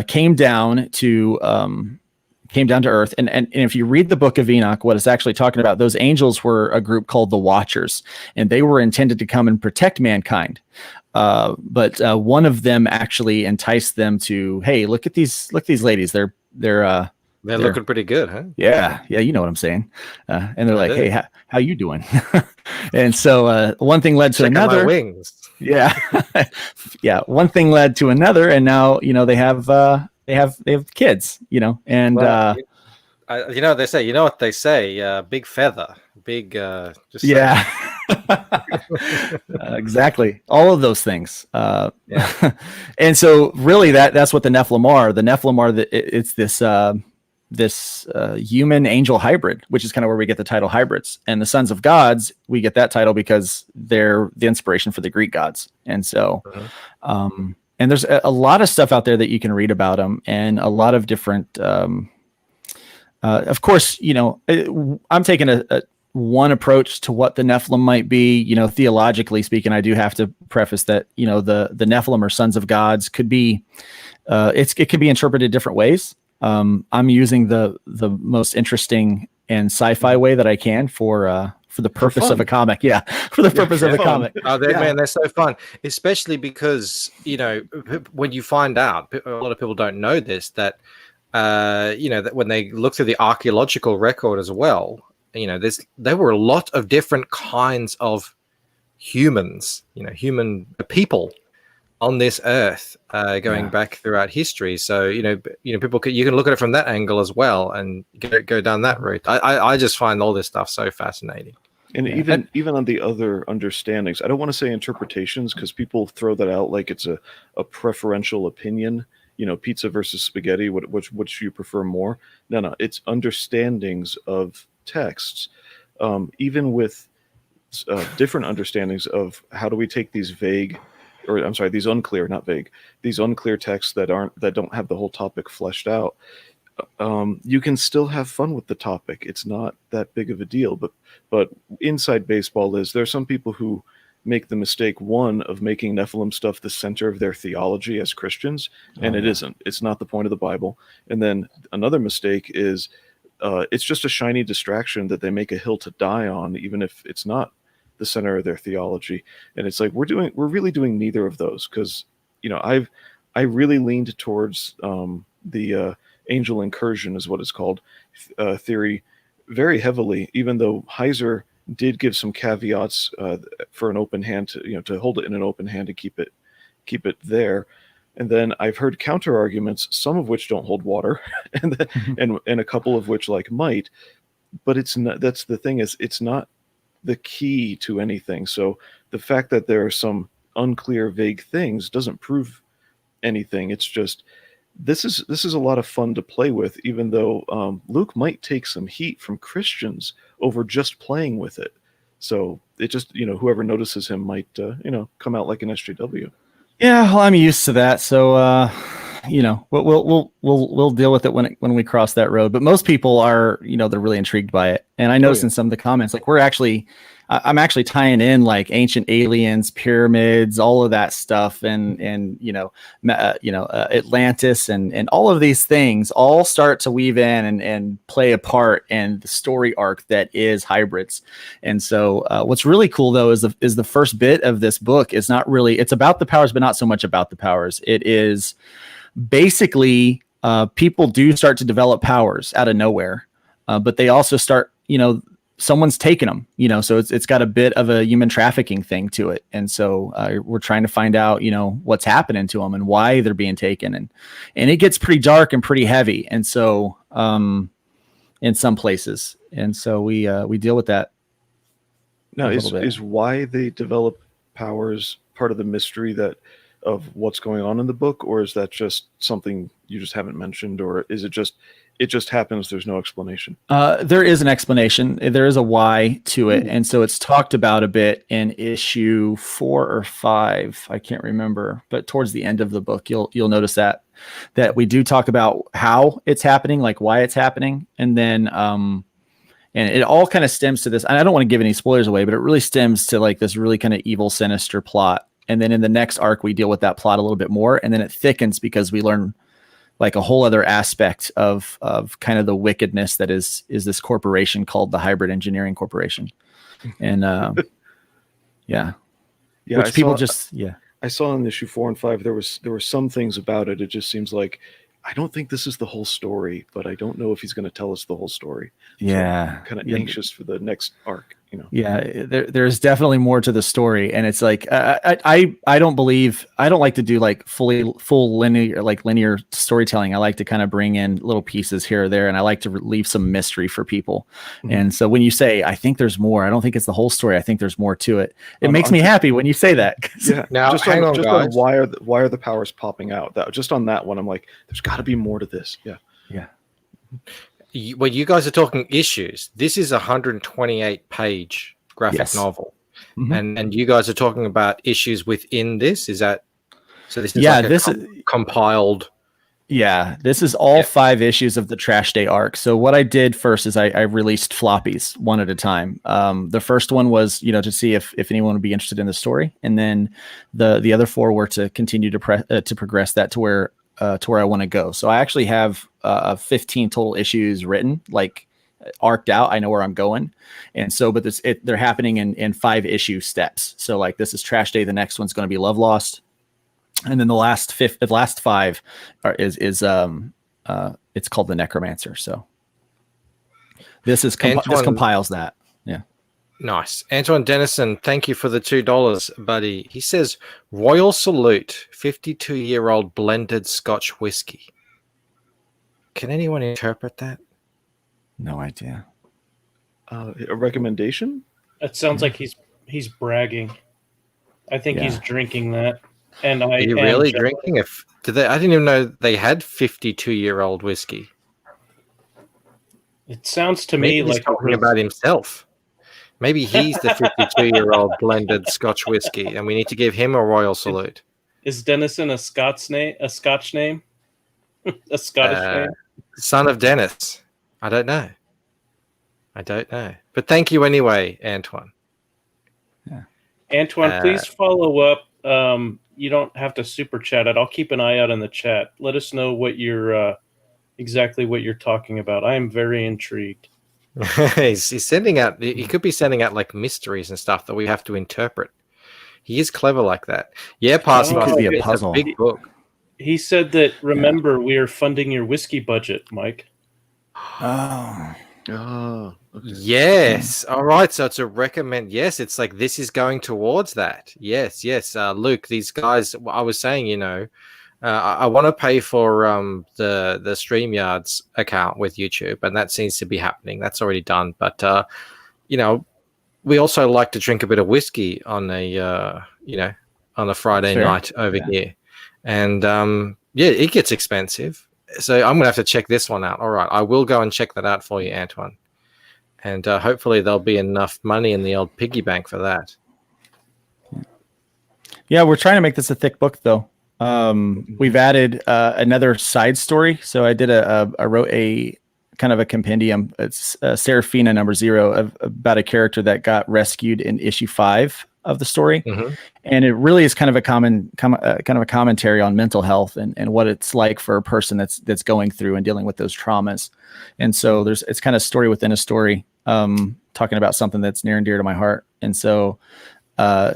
came down to earth. And if you read the book of Enoch, what it's actually talking about, those angels were a group called the Watchers, and they were intended to come and protect mankind. But one of them actually enticed them to, hey, look at these ladies. They're
looking pretty good, huh?
Yeah. You know what I'm saying. And they're like, hey, how you doing? And so one thing led to another.
My wings.
Yeah. Yeah. One thing led to another. And now, they have kids, and
well, they say, what they say, big feather, big, just
yeah. Exactly. All of those things. Yeah. And so really that's what the Nephilim are. The Nephilim are it's this human angel hybrid, which is kind of where we get the title hybrids. And the sons of gods, we get that title because they're the inspiration for the Greek gods. And so, and there's a lot of stuff out there that you can read about them, and a lot of different, of course, I'm taking one approach to what the Nephilim might be, theologically speaking. I do have to preface that, the Nephilim or sons of gods could be, it could be interpreted different ways. I'm using the most interesting and sci-fi way that I can for the purpose of a comic. Yeah, for the purpose of a comic.
Oh, man, they're so fun, especially because, when you find out, a lot of people don't know this, that, that when they look through the archaeological record as well, there were a lot of different kinds of humans, human people on this earth, going back throughout history. So, people you can look at it from that angle as well and go down that route. I just find all this stuff so fascinating.
And even on the other understandings, I don't want to say interpretations because people throw that out like it's a preferential opinion. Pizza versus spaghetti. Which you prefer more? No, it's understandings of texts, even with different understandings of how do we take these these unclear, not vague, these unclear texts that don't have the whole topic fleshed out. You can still have fun with the topic. It's not that big of a deal, but inside baseball there's some people who make the mistake, one, of making Nephilim stuff the center of their theology as Christians, and it isn't. It's not the point of the Bible. And then another mistake is it's just a shiny distraction that they make a hill to die on, even if it's not the center of their theology. And it's like we're really doing neither of those, because I really leaned towards the angel incursion is what it's called theory very heavily, even though Heiser did give some caveats for an open hand to hold it in an open hand to keep it keep it there. And then I've heard counter arguments, some of which don't hold water, and a couple of which like might. But it's not. That's the thing, is it's not the key to anything. So the fact that there are some unclear, vague things doesn't prove anything. It's just this is a lot of fun to play with, even though Luke might take some heat from Christians over just playing with it. So it just, whoever notices him might come out like an SJW.
Yeah, well, I'm used to that, so we'll deal with it when we cross that road. But most people are, they're really intrigued by it, and I noticed in some of the comments, like I'm actually tying in like ancient aliens, pyramids, all of that stuff, and Atlantis, and all of these things all start to weave in and play a part in the story arc that is hybrids. And so, what's really cool though is the first bit of this book is not really, it's about the powers, but not so much about the powers. It is basically people do start to develop powers out of nowhere, but they also start, someone's taken them, so it's got a bit of a human trafficking thing to it. And so we're trying to find out, what's happening to them and why they're being taken. And it gets pretty dark and pretty heavy. And so in some places. And so we deal with that.
Now, is why they develop powers part of the mystery of what's going on in the book, or is that just something you just haven't mentioned, or is it just happens, there's no explanation?
There is an explanation. There is a why to it. And so it's talked about a bit in issue 4 or 5. I can't remember, but towards the end of the book, you'll notice that we do talk about how it's happening, like why it's happening. And then, and it all kind of stems to this, and I don't want to give any spoilers away, but it really stems to like this really kind of evil, sinister plot. And then in the next arc, we deal with that plot a little bit more, and then it thickens because we learn like a whole other aspect of kind of the wickedness that is this corporation called the Hybrid Engineering Corporation. And which people
I saw in issue 4 and 5, there were some things about it. It just seems like, I don't think this is the whole story, but I don't know if he's going to tell us the whole story.
Yeah.
So I'm kind of anxious for the next arc,
Yeah, there's definitely more to the story, and it's like I don't like to do like full linear storytelling. I like to kind of bring in little pieces here or there, and I like to leave some mystery for people. Mm-hmm. And so when you say I think there's more, I don't think it's the whole story. I think there's more to it. It makes me happy when you say that.
Yeah.
Now
just
hang on, guys.
Why are the powers popping out? Just on that one, I'm like, there's got to be more to this. Yeah.
Yeah.
When you guys are talking issues, this is a 128-page graphic novel, and you guys are talking about issues within this. Is that so? This is compiled.
Yeah, this is all 5 issues of the Trash Day arc. So what I did first is I released floppies one at a time. The first one was to see if anyone would be interested in the story, and then the other 4 were to continue to progress that to where I want to go. So I actually have 15 total issues written, like arced out. I know where I'm going. And so, but they're happening in 5 issue steps. So like this is Trash Day. The next one's going to be Love Lost. And then the last 5 is it's called The Necromancer. So this compiles that. Yeah.
Nice. Antoine Dennison, thank you for the $2, buddy. He says, Royal Salute, 52-year-old blended Scotch whiskey. Can anyone interpret that?
No idea.
A recommendation?
It sounds like he's bragging. I think he's drinking that. And
Are you really drinking? I didn't even know they had 52-year-old whiskey.
It sounds to me
Maybe
like
he's talking about himself. Maybe he's the 52-year-old blended Scotch whiskey, and we need to give him a royal salute.
Is Dennison a Scotch name? A Scottish name?
Son of Dennis. I don't know. But thank you anyway, Antoine.
Yeah.
Antoine, please follow up. You don't have to super chat it. I'll keep an eye out in the chat. Let us know what you're exactly what you're talking about. I am very intrigued.
He's sending out. He could be sending out like mysteries and stuff that we have to interpret. He is clever like that. Yeah, Parson.
Could be a puzzle.
Big book.
He said that. Remember, we are funding your whiskey budget, Mike.
Oh.
Okay.
Yes. All right. So to recommend, yes, it's like this is going towards that. Yes. Luke, these guys, I was saying, I want to pay for the StreamYard's account with YouTube, and that seems to be happening. That's already done. But we also like to drink a bit of whiskey on a Friday night over here, and it gets expensive. So I'm gonna have to check this one out. All right, I will go and check that out for you, Antoine, and hopefully there'll be enough money in the old piggy bank for that.
Yeah, we're trying to make this a thick book, though. We've added another side story. So I wrote a kind of a compendium. It's Serafina Zero about a character that got rescued in issue 5 of the story.
Mm-hmm.
And it really is kind of a kind of a commentary on mental health and what it's like for a person that's going through and dealing with those traumas. And so it's kind of story within a story, talking about something that's near and dear to my heart. And so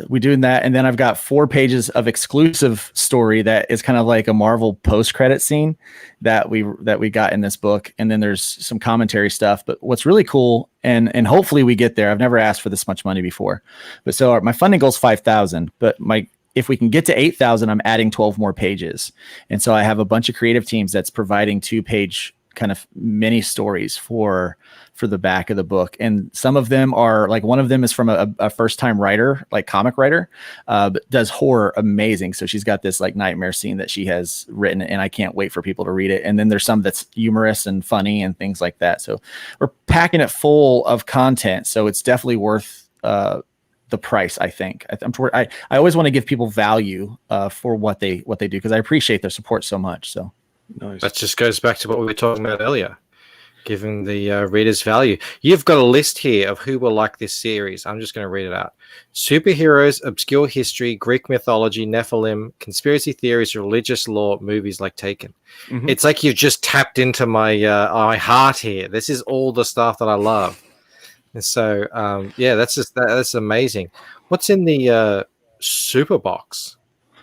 we doing that, and then I've got 4 pages of exclusive story that is kind of like a Marvel post-credit scene that we got in this book, and then there's some commentary stuff. But what's really cool, and hopefully we get there. I've never asked for this much money before, but so my funding goal is 5,000. But if we can get to 8,000, I'm adding 12 more pages, and so I have a bunch of creative teams that's providing 2-page kind of mini stories for the back of the book. And some of them are like, one of them is from a first-time writer, like comic writer, but does horror amazing. So she's got this like nightmare scene that she has written, and I can't wait for people to read it. And then there's some that's humorous and funny and things like that. So we're packing it full of content. So it's definitely worth the price, I think. I always want to give people value for what they do, because I appreciate their support so much. So
Nice.
That just goes back to what we were talking about earlier, giving the readers value. You've got a list here of who will like this series. I'm just going to read it out. Superheroes, obscure history, Greek mythology, Nephilim, conspiracy theories, religious lore, movies like Taken. Mm-hmm. It's like you've just tapped into my heart here. This is all the stuff that I love. And so, that's amazing. What's in the super box?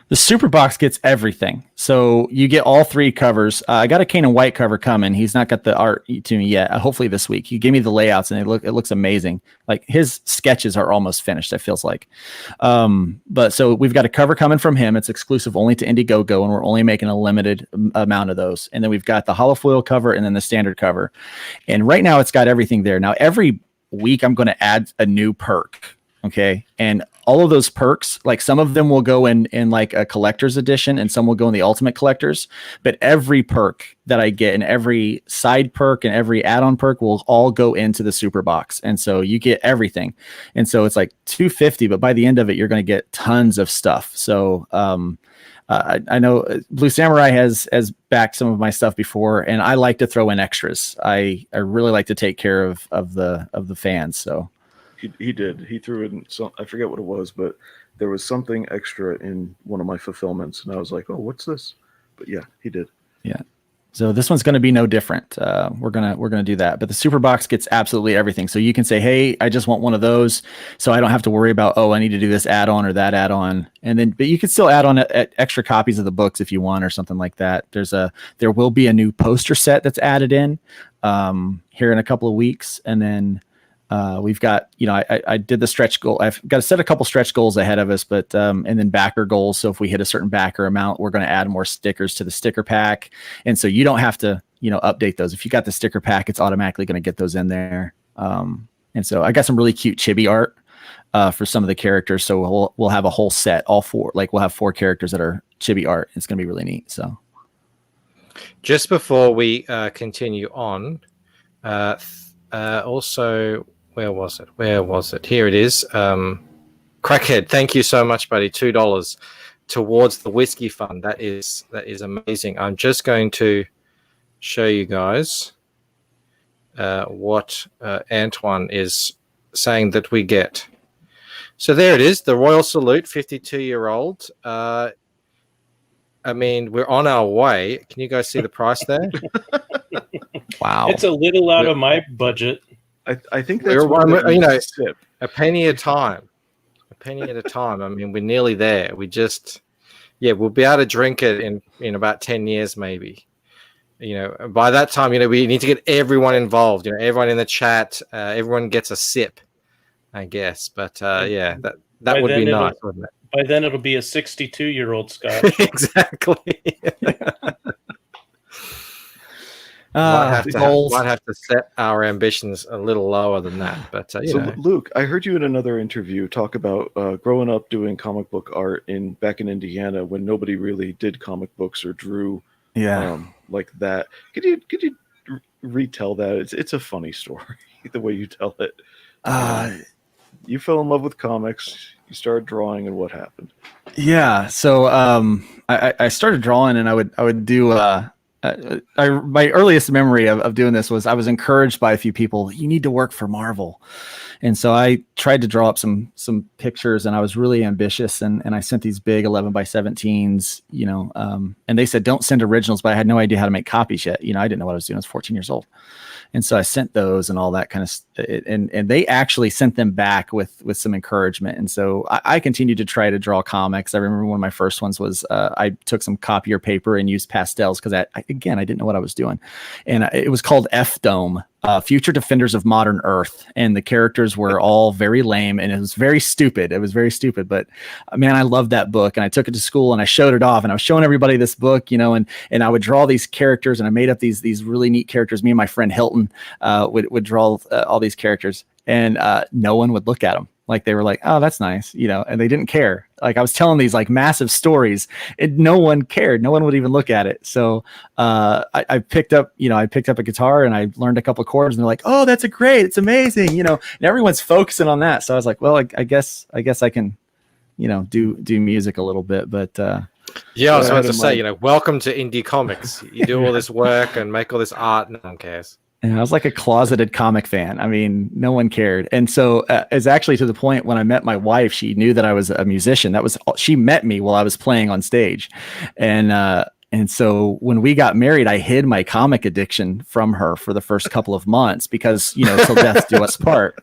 The super box gets everything. So you get all 3 covers. I got a Kanan White cover coming. He's not got the art to me yet. Hopefully this week. He gave me the layouts, and it looks amazing. Like his sketches are almost finished, it feels like. But so we've got a cover coming from him. It's exclusive only to Indiegogo, and we're only making a limited amount of those. And then we've got the holofoil cover and then the standard cover. And right now it's got everything there. Now every week I'm going to add a new perk. Okay. And all of those perks, like some of them will go in like a collector's edition, and some will go in the ultimate collectors. But every perk that I get, and every side perk and every add-on perk, will all go into the super box. And so you get everything. And so it's like $250, but by the end of it, you're going to get tons of stuff. So I know Blue Samurai has backed some of my stuff before, and I like to throw in extras. I really like to take care of the fans. So.
He did. He threw in some, I forget what it was, but there was something extra in one of my fulfillments, and I was like, "Oh, what's this?" But yeah, he did.
Yeah. So this one's going to be no different. We're gonna do that. But the super box gets absolutely everything. So you can say, "Hey, I just want one of those," so I don't have to worry about, "Oh, I need to do this add-on or that add-on." But you can still add on extra copies of the books if you want, or something like that. There will be a new poster set that's added in here in a couple of weeks, and then. We've got, I did the stretch goal. I've got to set a couple stretch goals ahead of us, but, and then backer goals. So if we hit a certain backer amount, we're going to add more stickers to the sticker pack. And so you don't have to, update those. If you got the sticker pack, it's automatically going to get those in there. And so I got some really cute chibi art, for some of the characters. So we'll have a whole set, all 4, like we'll have 4 characters that are chibi art. It's going to be really neat. So
just before we continue on, also, where was it? Here it is. Crackhead, thank you so much, buddy. $2 towards the whiskey fund. That is amazing. I'm just going to show you guys what Antoine is saying that we get. So there it is, the Royal Salute, 52-year-old. I mean, we're on our way. Can you guys see the price there? Wow.
It's a little out of my budget.
I think that's
a penny at a time. A penny at a time. I mean, we're nearly there. We'll be able to drink it in about 10 years, maybe. by that time, we need to get everyone involved. Everyone in the chat, everyone gets a sip, I guess. But that would be nice, wouldn't it?
By then, it'll be a 62-year-old Scotch.
Exactly. Might have to set our ambitions a little lower than that. But
Luke, I heard you in another interview talk about growing up doing comic book art back in Indiana when nobody really did comic books or drew like that. Could you retell that? It's a funny story the way you tell it. You fell in love with comics. You started drawing, and what happened?
Yeah, so I started drawing, and I would do. My earliest memory of doing this was I was encouraged by a few people. You need to work for Marvel, and so I tried to draw up some pictures, and I was really ambitious, and I sent these big 11x17s, and they said don't send originals, but I had no idea how to make copies yet. I didn't know what I was doing. I was 14 years old. And so I sent those and all that kind of and they actually sent them back with some encouragement. And so I continued to try to draw comics. I remember one of my first ones was I took some copier paper and used pastels because I didn't know what I was doing. And it was called F-Dome, Future Defenders of Modern Earth. And the characters were all very lame and it was very stupid. But man, I loved that book. And I took it to school and I showed it off and I was showing everybody this book, and I would draw these characters and I made up these really neat characters. Me and my friend Hilton would draw all these characters and no one would look at them. Like they were like, oh, that's nice, and they didn't care. Like I was telling these like massive stories and no one cared. No one would even look at it. So I picked up a guitar and I learned a couple of chords and they're like, oh, that's great. It's amazing. And everyone's focusing on that. So I was like, well, I guess I can, do music a little bit, but I
was about to say, welcome to indie comics. You do all this work and make all this art. No one cares.
And I was like a closeted comic fan. I mean, no one cared. And so it's actually to the point when I met my wife, she knew that I was a musician. She met me while I was playing on stage. And so when we got married, I hid my comic addiction from her for the first couple of months because, till death do us part.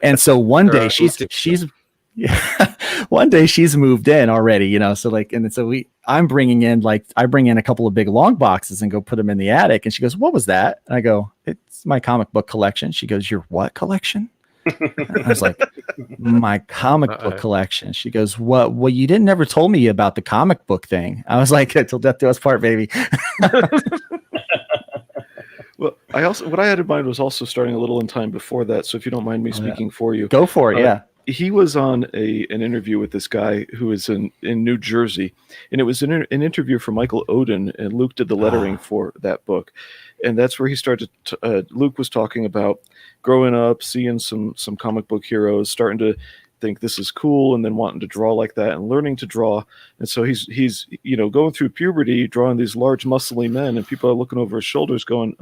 And so one day one day she's moved in already, so I bring in a couple of big long boxes and go put them in the attic. And she goes, what was that? And I go, it's my comic book collection. She goes, your what collection? I was like, my comic book collection. She goes, what? Well, you didn't ever told me about the comic book thing. I was like, till death do us part, baby.
Well, what I had in mind was also starting a little in time before that. So if you don't mind me speaking for you.
Go for it. Yeah.
He was on an interview with this guy who is in New Jersey, and it was an interview for Michael Oden, and Luke did the lettering for that book, and that's where he started. Luke was talking about growing up, seeing some comic book heroes, starting to think this is cool, and then wanting to draw like that, and learning to draw, and so he's going through puberty, drawing these large, muscly men, and people are looking over his shoulders, going,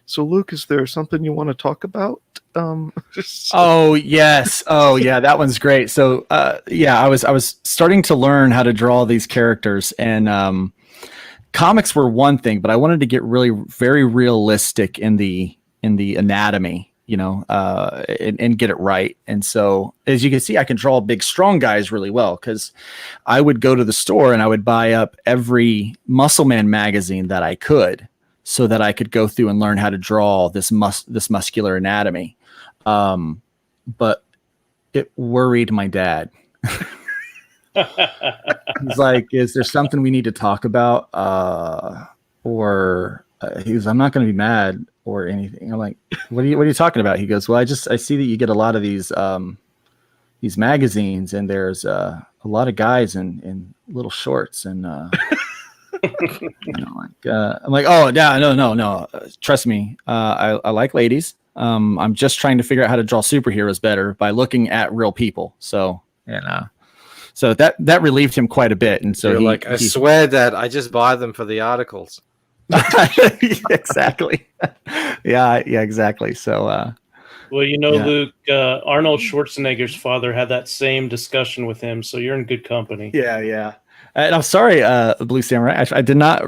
so Luke, is there something you want to talk about?
Oh yes. Oh yeah, that one's great. So I was starting to learn how to draw these characters, and comics were one thing, but I wanted to get really very realistic in the anatomy, and get it right. And so as you can see, I can draw big, strong guys really well because I would go to the store and I would buy up every Muscle Man magazine that I could, so that I could go through and learn how to draw this muscular anatomy. But it worried my dad. He's like, is there something we need to talk about? He goes, I'm not going to be mad or anything. I'm like, what are you talking about? He goes, well, I see that you get a lot of these magazines, and there's a lot of guys in little shorts and, I'm like, oh yeah, no. Trust me. I like ladies. I'm just trying to figure out how to draw superheroes better by looking at real people. So, so that relieved him quite a bit. And so
I swear that I just buy them for the articles.
Exactly. Yeah, exactly. So,
Luke, Arnold Schwarzenegger's father had that same discussion with him. So you're in good company.
Yeah. And I'm sorry, Blue Samurai. I did not.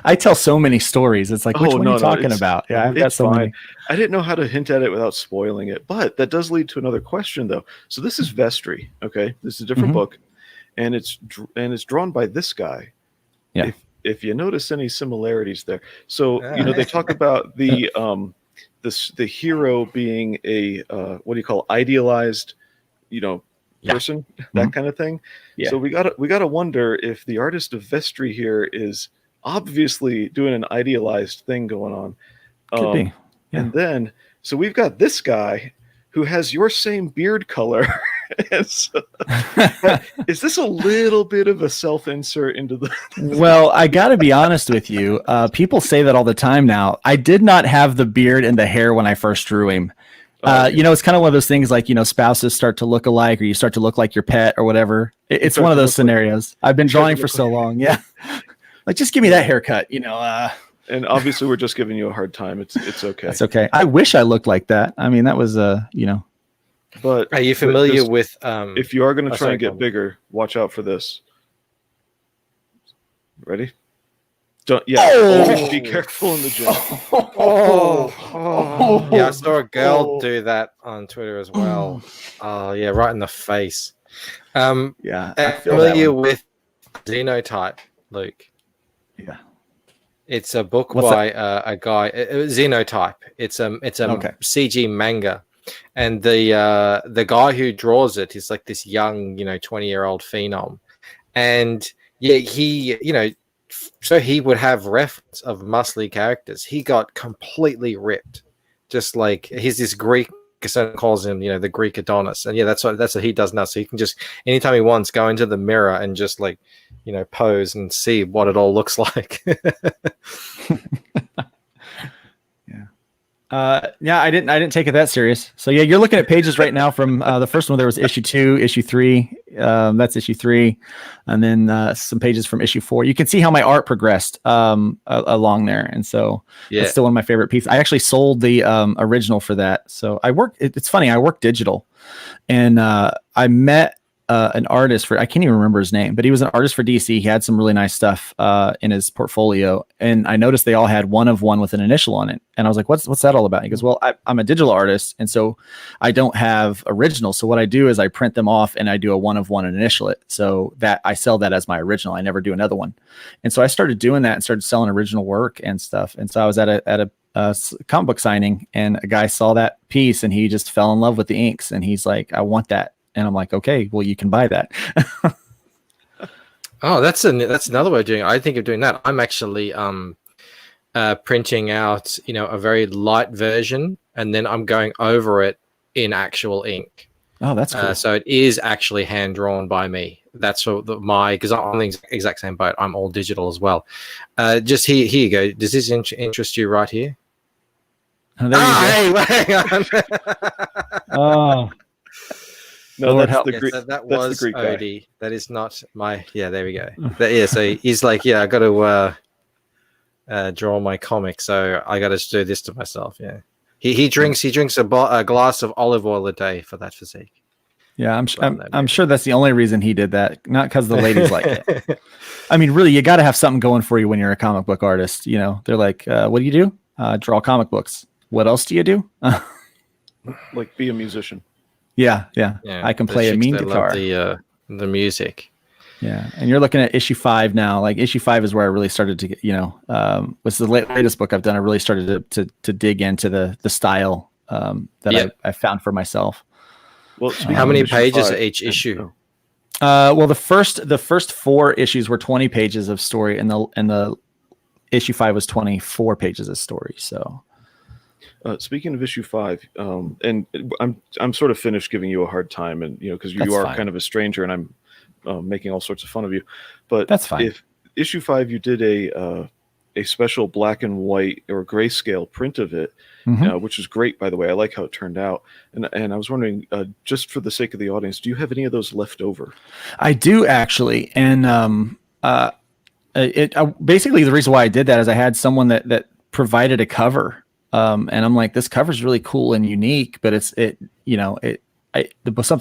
I tell so many stories. It's like, which one are you talking about? Yeah, I've got so many.
I didn't know how to hint at it without spoiling it, but that does lead to another question, though. So this is Vestry. Okay, this is a different book, and it's drawn by this guy.
Yeah.
if you notice any similarities there. So they talk about the hero being a what do you call idealized, person, that kind of thing. Yeah. So we gotta wonder if the artist of Vestry here is obviously doing an idealized thing going on.
Could be. Yeah.
And then so we've got this guy who has your same beard color. So, is this a little bit of a self-insert into the?
Well, I got to be honest with you. People say that all the time now. I did not have the beard and the hair when I first drew him. It's kind of one of those things like, spouses start to look alike, or you start to look like your pet or whatever. It's one of those scenarios. I've been drawing for so long. Yeah. Like, just give me that haircut,
And obviously we're just giving you a hard time. It's okay.
It's okay. I wish I looked like that. I mean, that was,
But
are you familiar with?
If you are going to try and get bigger, watch out for this. Ready? Always be careful in the gym.
Yeah, I saw a girl do that on Twitter as well. Oh yeah, right in the face. Familiar with Xenotype, Luke?
Yeah.
It's a book by a guy. Xenotype. It's CG manga. And the guy who draws it is like this young, 20-year-old phenom. And yeah, he, so he would have reference of muscly characters. He got completely ripped. Just like he's this Greek, someone calls him, the Greek Adonis. And yeah, that's what he does now. So he can just, anytime he wants, go into the mirror and just like, pose and see what it all looks like.
I didn't take it that serious. So yeah, you're looking at pages right now from the first one. There was issue 2, issue 3. That's issue 3, and then some pages from issue 4. You can see how my art progressed along there, and so it's still one of my favorite pieces. I actually sold the original for that. So it's funny. I work digital, and I met an artist I can't even remember his name, but he was an artist for DC. He had some really nice stuff in his portfolio, and I noticed they all had 1 of 1 with an initial on it. And I was like, what's that all about? He goes, well, I'm a digital artist, and so I don't have originals. So what I do is I print them off and I do a 1 of 1 and initial it, so that I sell that as my original. I never do another one. And so I started doing that and started selling original work and stuff. And so I was at a comic book signing, and a guy saw that piece and he just fell in love with the inks, and he's like, I want that. And I'm like, okay, well, you can buy that.
Oh, that's another way of doing it. I think of doing that. I'm actually printing out, a very light version, and then I'm going over it in actual ink.
Oh, that's cool.
So it is actually hand drawn by me. That's because I'm on the exact same boat. I'm all digital as well. Just here you go. Does this interest you right here?
Oh, there you go.
Hey, hang on.
Oh.
No,
Lord
that's the
help.
Greek.
So that
that's
was
the Greek guy.
Odie. That is not my. Yeah, there we go. So he's like, yeah, I got to draw my comic, so I got to do this to myself. Yeah, he drinks a glass of olive oil a day for that physique.
Yeah, I'm sure that's the only reason he did that, not because the ladies like it. I mean, really, you got to have something going for you when you're a comic book artist. They're like, what do you do? Draw comic books. What else do you do?
Like, be a musician.
Yeah. I can play a mean guitar.
The music.
Yeah, and you're looking at issue 5 now. Like, issue 5 is where I really started to get, was the latest book I've done. I really started to dig into the style that I found for myself.
Well,
how many pages are each issue?
Well, the first 4 issues were 20 pages of story, and the issue 5 was 24 pages of story. So.
Speaking of issue 5, and I'm sort of finished giving you a hard time, and because you are kind of a stranger, and I'm making all sorts of fun of you, but
that's fine.
If issue 5 you did a special black and white or grayscale print of it, which is great, by the way. I like how it turned out, and I was wondering, just for the sake of the audience, do you have any of those left over?
I do, actually, and basically the reason why I did that is I had someone that provided a cover. And I'm like, this cover is really cool and unique, but something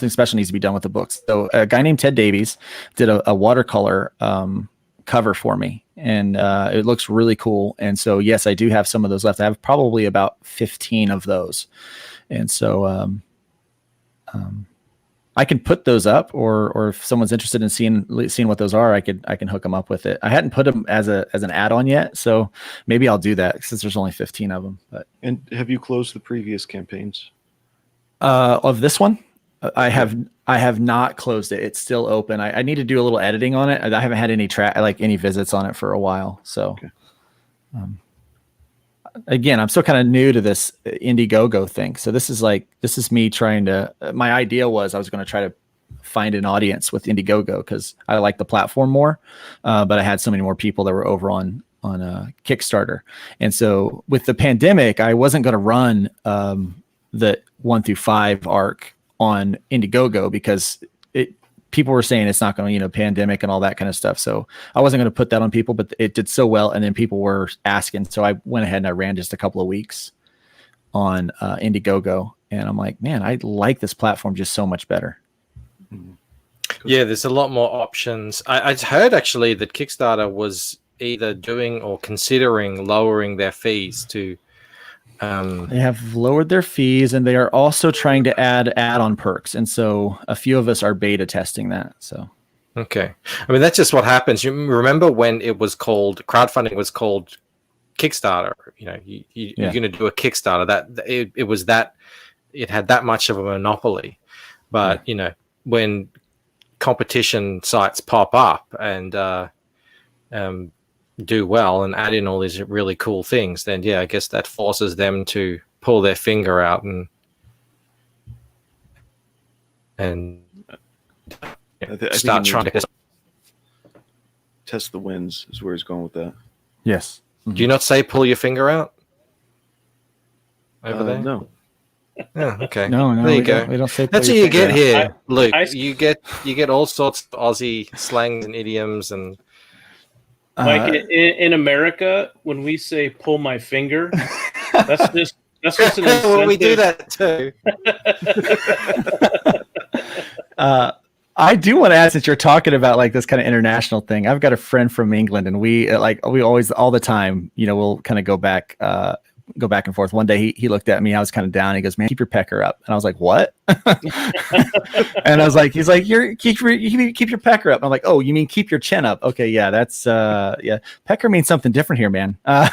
special needs to be done with the books. So a guy named Ted Davies did a watercolor cover for me, and it looks really cool. And so, yes, I do have some of those left. I have probably about 15 of those. And so, I can put those up, or if someone's interested in seeing what those are, I can hook them up with it. I hadn't put them as an add-on yet, so maybe I'll do that since there's only 15 of them. But
And have you closed the previous campaigns?
of this one, I have not closed it. It's still open. I need to do a little editing on it. I haven't had any visits on it for a while. So,
Okay.
Again, I'm still kind of new to this Indiegogo thing. So this is me trying to. My idea was I was going to try to find an audience with Indiegogo because I like the platform more, but I had so many more people that were over on Kickstarter, and so with the pandemic, I wasn't going to run the 1 through 5 arc on Indiegogo because people were saying it's not going to, pandemic and all that kind of stuff. So I wasn't going to put that on people, but it did so well. And then people were asking. So I went ahead and I ran just a couple of weeks on Indiegogo. And I'm like, man, I like this platform just so much better.
Yeah, there's a lot more options. I heard actually that Kickstarter was either doing or considering lowering their fees to.
They have lowered their fees, and they are also trying to add add-on perks. And so a few of us are beta testing that. So,
okay. I mean, that's just what happens. You remember when it was called crowdfunding was called Kickstarter? You're going to do a Kickstarter. It had that much of a monopoly. But when competition sites pop up and do well and add in all these really cool things, then I guess that forces them to pull their finger out and start trying to
test the wins is where he's going with that.
yes.
Do you not say pull your finger out over there?
No.
Oh, okay.
No,
there you go.
We don't say
that's
pull
what
your
you get
finger out.
here, Luke. You get all sorts of Aussie slangs and idioms and.
Mike, in America, when we say "pull my finger," that's just an incentive.
Well, we do that too.
I do want to ask, since you're talking about like this kind of international thing, I've got a friend from England, and we always all the time, we'll kind of go back and forth. One day he looked at me, I was kind of down. He goes, "Man, keep your pecker up." And I was like, "What?" And I was like, he's like, keep your pecker up. And I'm like, "Oh, you mean keep your chin up?" Okay. Yeah. That's pecker means something different here, man. But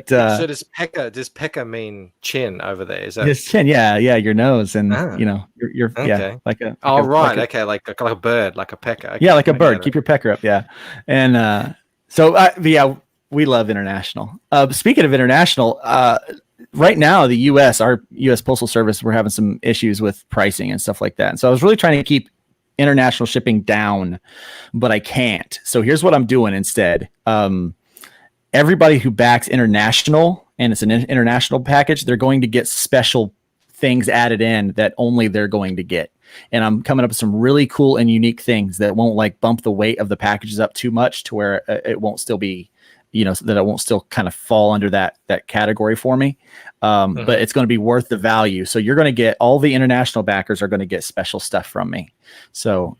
so does pecker mean chin over there? Is that
his chin? Yeah. Your nose. And you're
okay.
Like a,
like a bird, like a pecker. Okay.
Yeah. Like a bird. Keep your pecker up. Yeah. And we love international. Speaking of international, right now, our U.S. Postal Service, we're having some issues with pricing and stuff like that. And so I was really trying to keep international shipping down, but I can't. So here's what I'm doing instead. Everybody who backs international, and it's an international package, they're going to get special things added in that only they're going to get. And I'm coming up with some really cool and unique things that won't like bump the weight of the packages up too much to where it won't still be, so that it won't still kind of fall under that category for me. But it's going to be worth the value. So you're going to get, all the international backers are going to get special stuff from me. So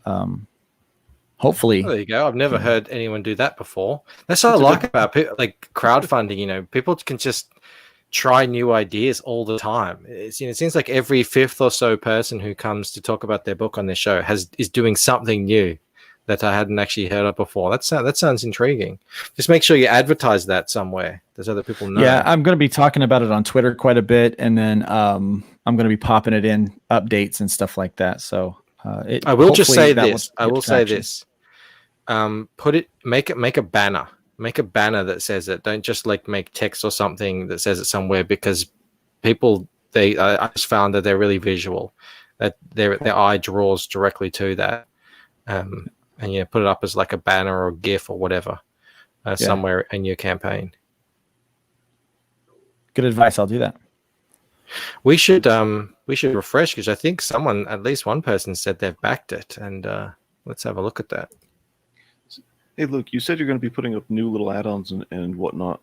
hopefully.
There you go. I've never heard anyone do that before. That's what I like about like crowdfunding. People can just try new ideas all the time. It seems like every fifth or so person who comes to talk about their book on their show is doing something new that I hadn't actually heard of before. That sounds intriguing. Just make sure you advertise that somewhere. There's other people know.
Yeah, I'm going to be talking about it on Twitter quite a bit, and then I'm going to be popping it in updates and stuff like that. So
I will just say this. Make a banner. Make a banner that says it. Don't just like make text or something that says it somewhere, because people I just found that they're really visual. That their eye draws directly to that. And put it up as like a banner or a GIF or whatever somewhere in your campaign.
Good advice. I'll do that.
We should refresh, because I think at least one person said they've backed it, and let's have a look at that.
Hey, look, you said you're going to be putting up new little add-ons and whatnot,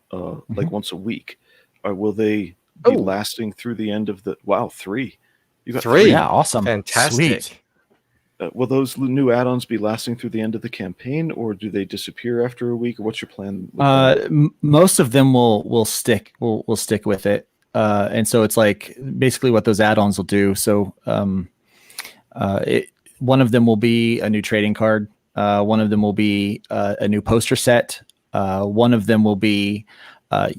like once a week. Will they be lasting through the end of the? Wow, 3. You got
3.
Yeah, awesome,
fantastic.
Sweet.
Will those new add-ons be lasting through the end of the campaign, or do they disappear after a week? Or what's your plan?
Most of them will stick. We'll stick with it, and so it's like basically what those add-ons will do. So One of them will be a new trading card. One of them will be a new poster set. One of them will be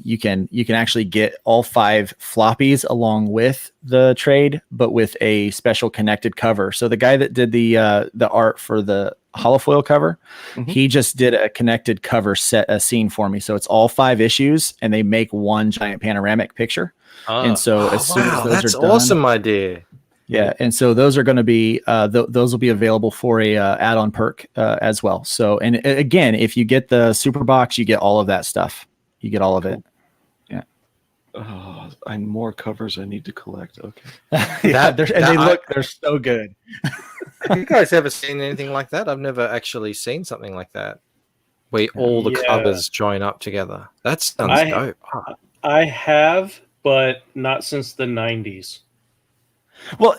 you can actually get all 5 floppies along with the trade, but with a special connected cover. So the guy that did the art for the holofoil cover, he just did a connected cover set a scene for me. So it's all 5 issues, and they make one giant panoramic picture. And so as soon as those are done,
awesome idea.
Yeah, and so those are going to be those will be available for a add-on perk as well. So, and again, if you get the super box, you get all of that stuff. You get all of it. Yeah.
Oh, and more covers I need to collect. Okay.
They're so good.
Have you guys ever seen anything like that? I've never actually seen something like that, where all the covers join up together. That sounds dope.
I have, but not since the 90s.
Well,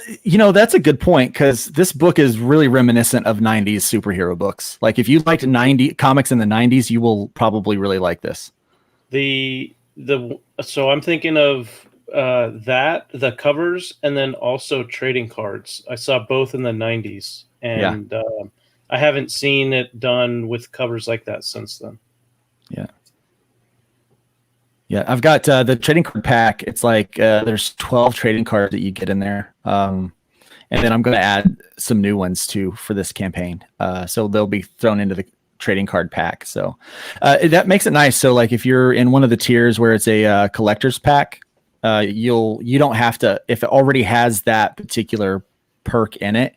that's a good point, because this book is really reminiscent of 90s superhero books. Like, if you liked comics in the 90s, you will probably really like this.
So I'm thinking of the covers, and then also trading cards. I saw both in the 90s, and I haven't seen it done with covers like that since then.
Yeah, I've got the trading card pack. It's like there's 12 trading cards that you get in there. And then I'm going to add some new ones too for this campaign. So they'll be thrown into the trading card pack. So that makes it nice. So like if you're in one of the tiers where it's a collector's pack, you don't have to, if it already has that particular perk in it,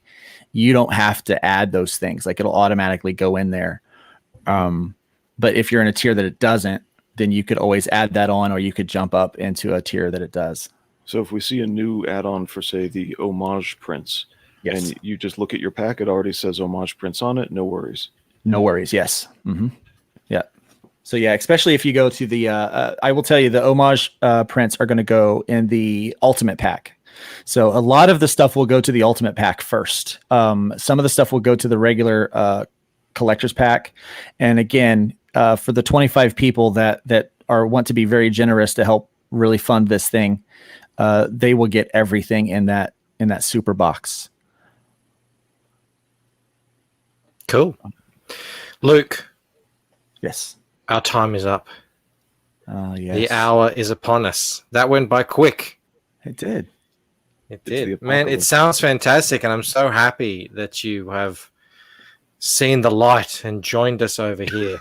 you don't have to add those things. Like, it'll automatically go in there. But if you're in a tier that it doesn't, then you could always add that on, or you could jump up into a tier that it does.
So if we see a new add-on for, say, the homage prints, and you just look at your pack, it already says homage prints on it, no worries.
No worries, yes. Yeah. So yeah, especially if you go to the, I will tell you, the homage prints are going to go in the ultimate pack. So a lot of the stuff will go to the ultimate pack first. Some of the stuff will go to the regular collector's pack. And again, for the 25 people that want to be very generous to help really fund this thing, they will get everything in that super box.
Cool. Luke.
Yes.
Our time is up.
Yes.
The hour is upon us. That went by quick.
It did.
It did. Man, it sounds fantastic, and I'm so happy that you have seen the light and joined us over here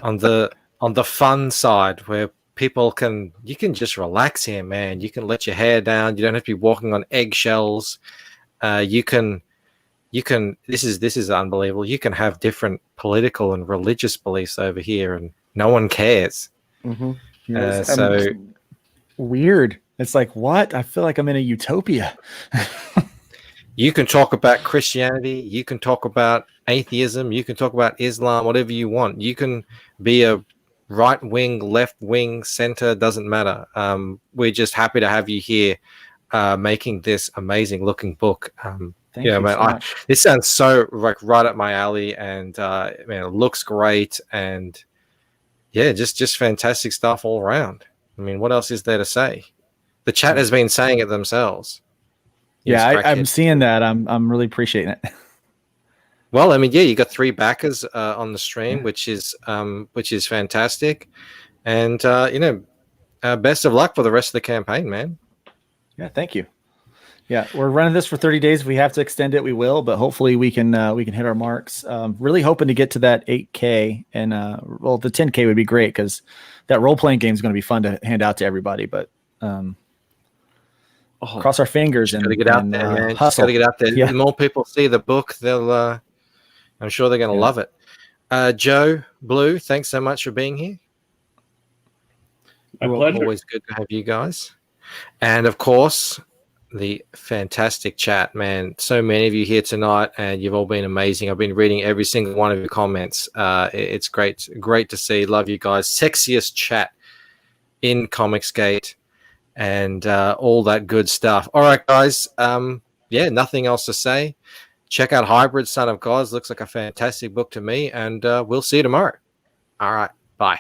on the fun side, where you can just relax here, man. You can let your hair down. You don't have to be walking on eggshells. You can this is unbelievable. You can have different political and religious beliefs over here, and no one cares. So
weird. It's like, what? I feel like I'm in a utopia.
You can talk about Christianity. You can talk about atheism. You can talk about Islam, whatever you want. You can be a right wing, left wing, center, doesn't matter. We're just happy to have you here making this amazing looking book.
Thank you
man,
so much.
This sounds so like right up my alley, and man, it looks great, and yeah, just fantastic stuff all around. I mean, what else is there to say? The chat has been saying it themselves.
Yeah, I'm seeing that. I'm really appreciating it.
Well, I mean, yeah, you got 3 backers on the stream, which is fantastic, and best of luck for the rest of the campaign, man.
Yeah, thank you. Yeah, we're running this for 30 days. If we have to extend it, we will, but hopefully we can hit our marks. Really hoping to get to that 8K, and the 10K would be great, because that role playing game is going to be fun to hand out to everybody. But cross our fingers and
get out there, man. Just got to get out there.
Yeah.
The more people see the book, they'll. I'm sure they're going to love it. Joe, Blue, thanks so much for being here.
My pleasure.
Always good to have you guys, and of course, the fantastic chat, man. So many of you here tonight, and you've all been amazing. I've been reading every single one of your comments. It's great to see. Love you guys. Sexiest chat in Comicsgate, and all that good stuff. All right, guys. Nothing else to say. Check out Hybrid Son of Gods. Looks like a fantastic book to me, and we'll see you tomorrow. All right. Bye.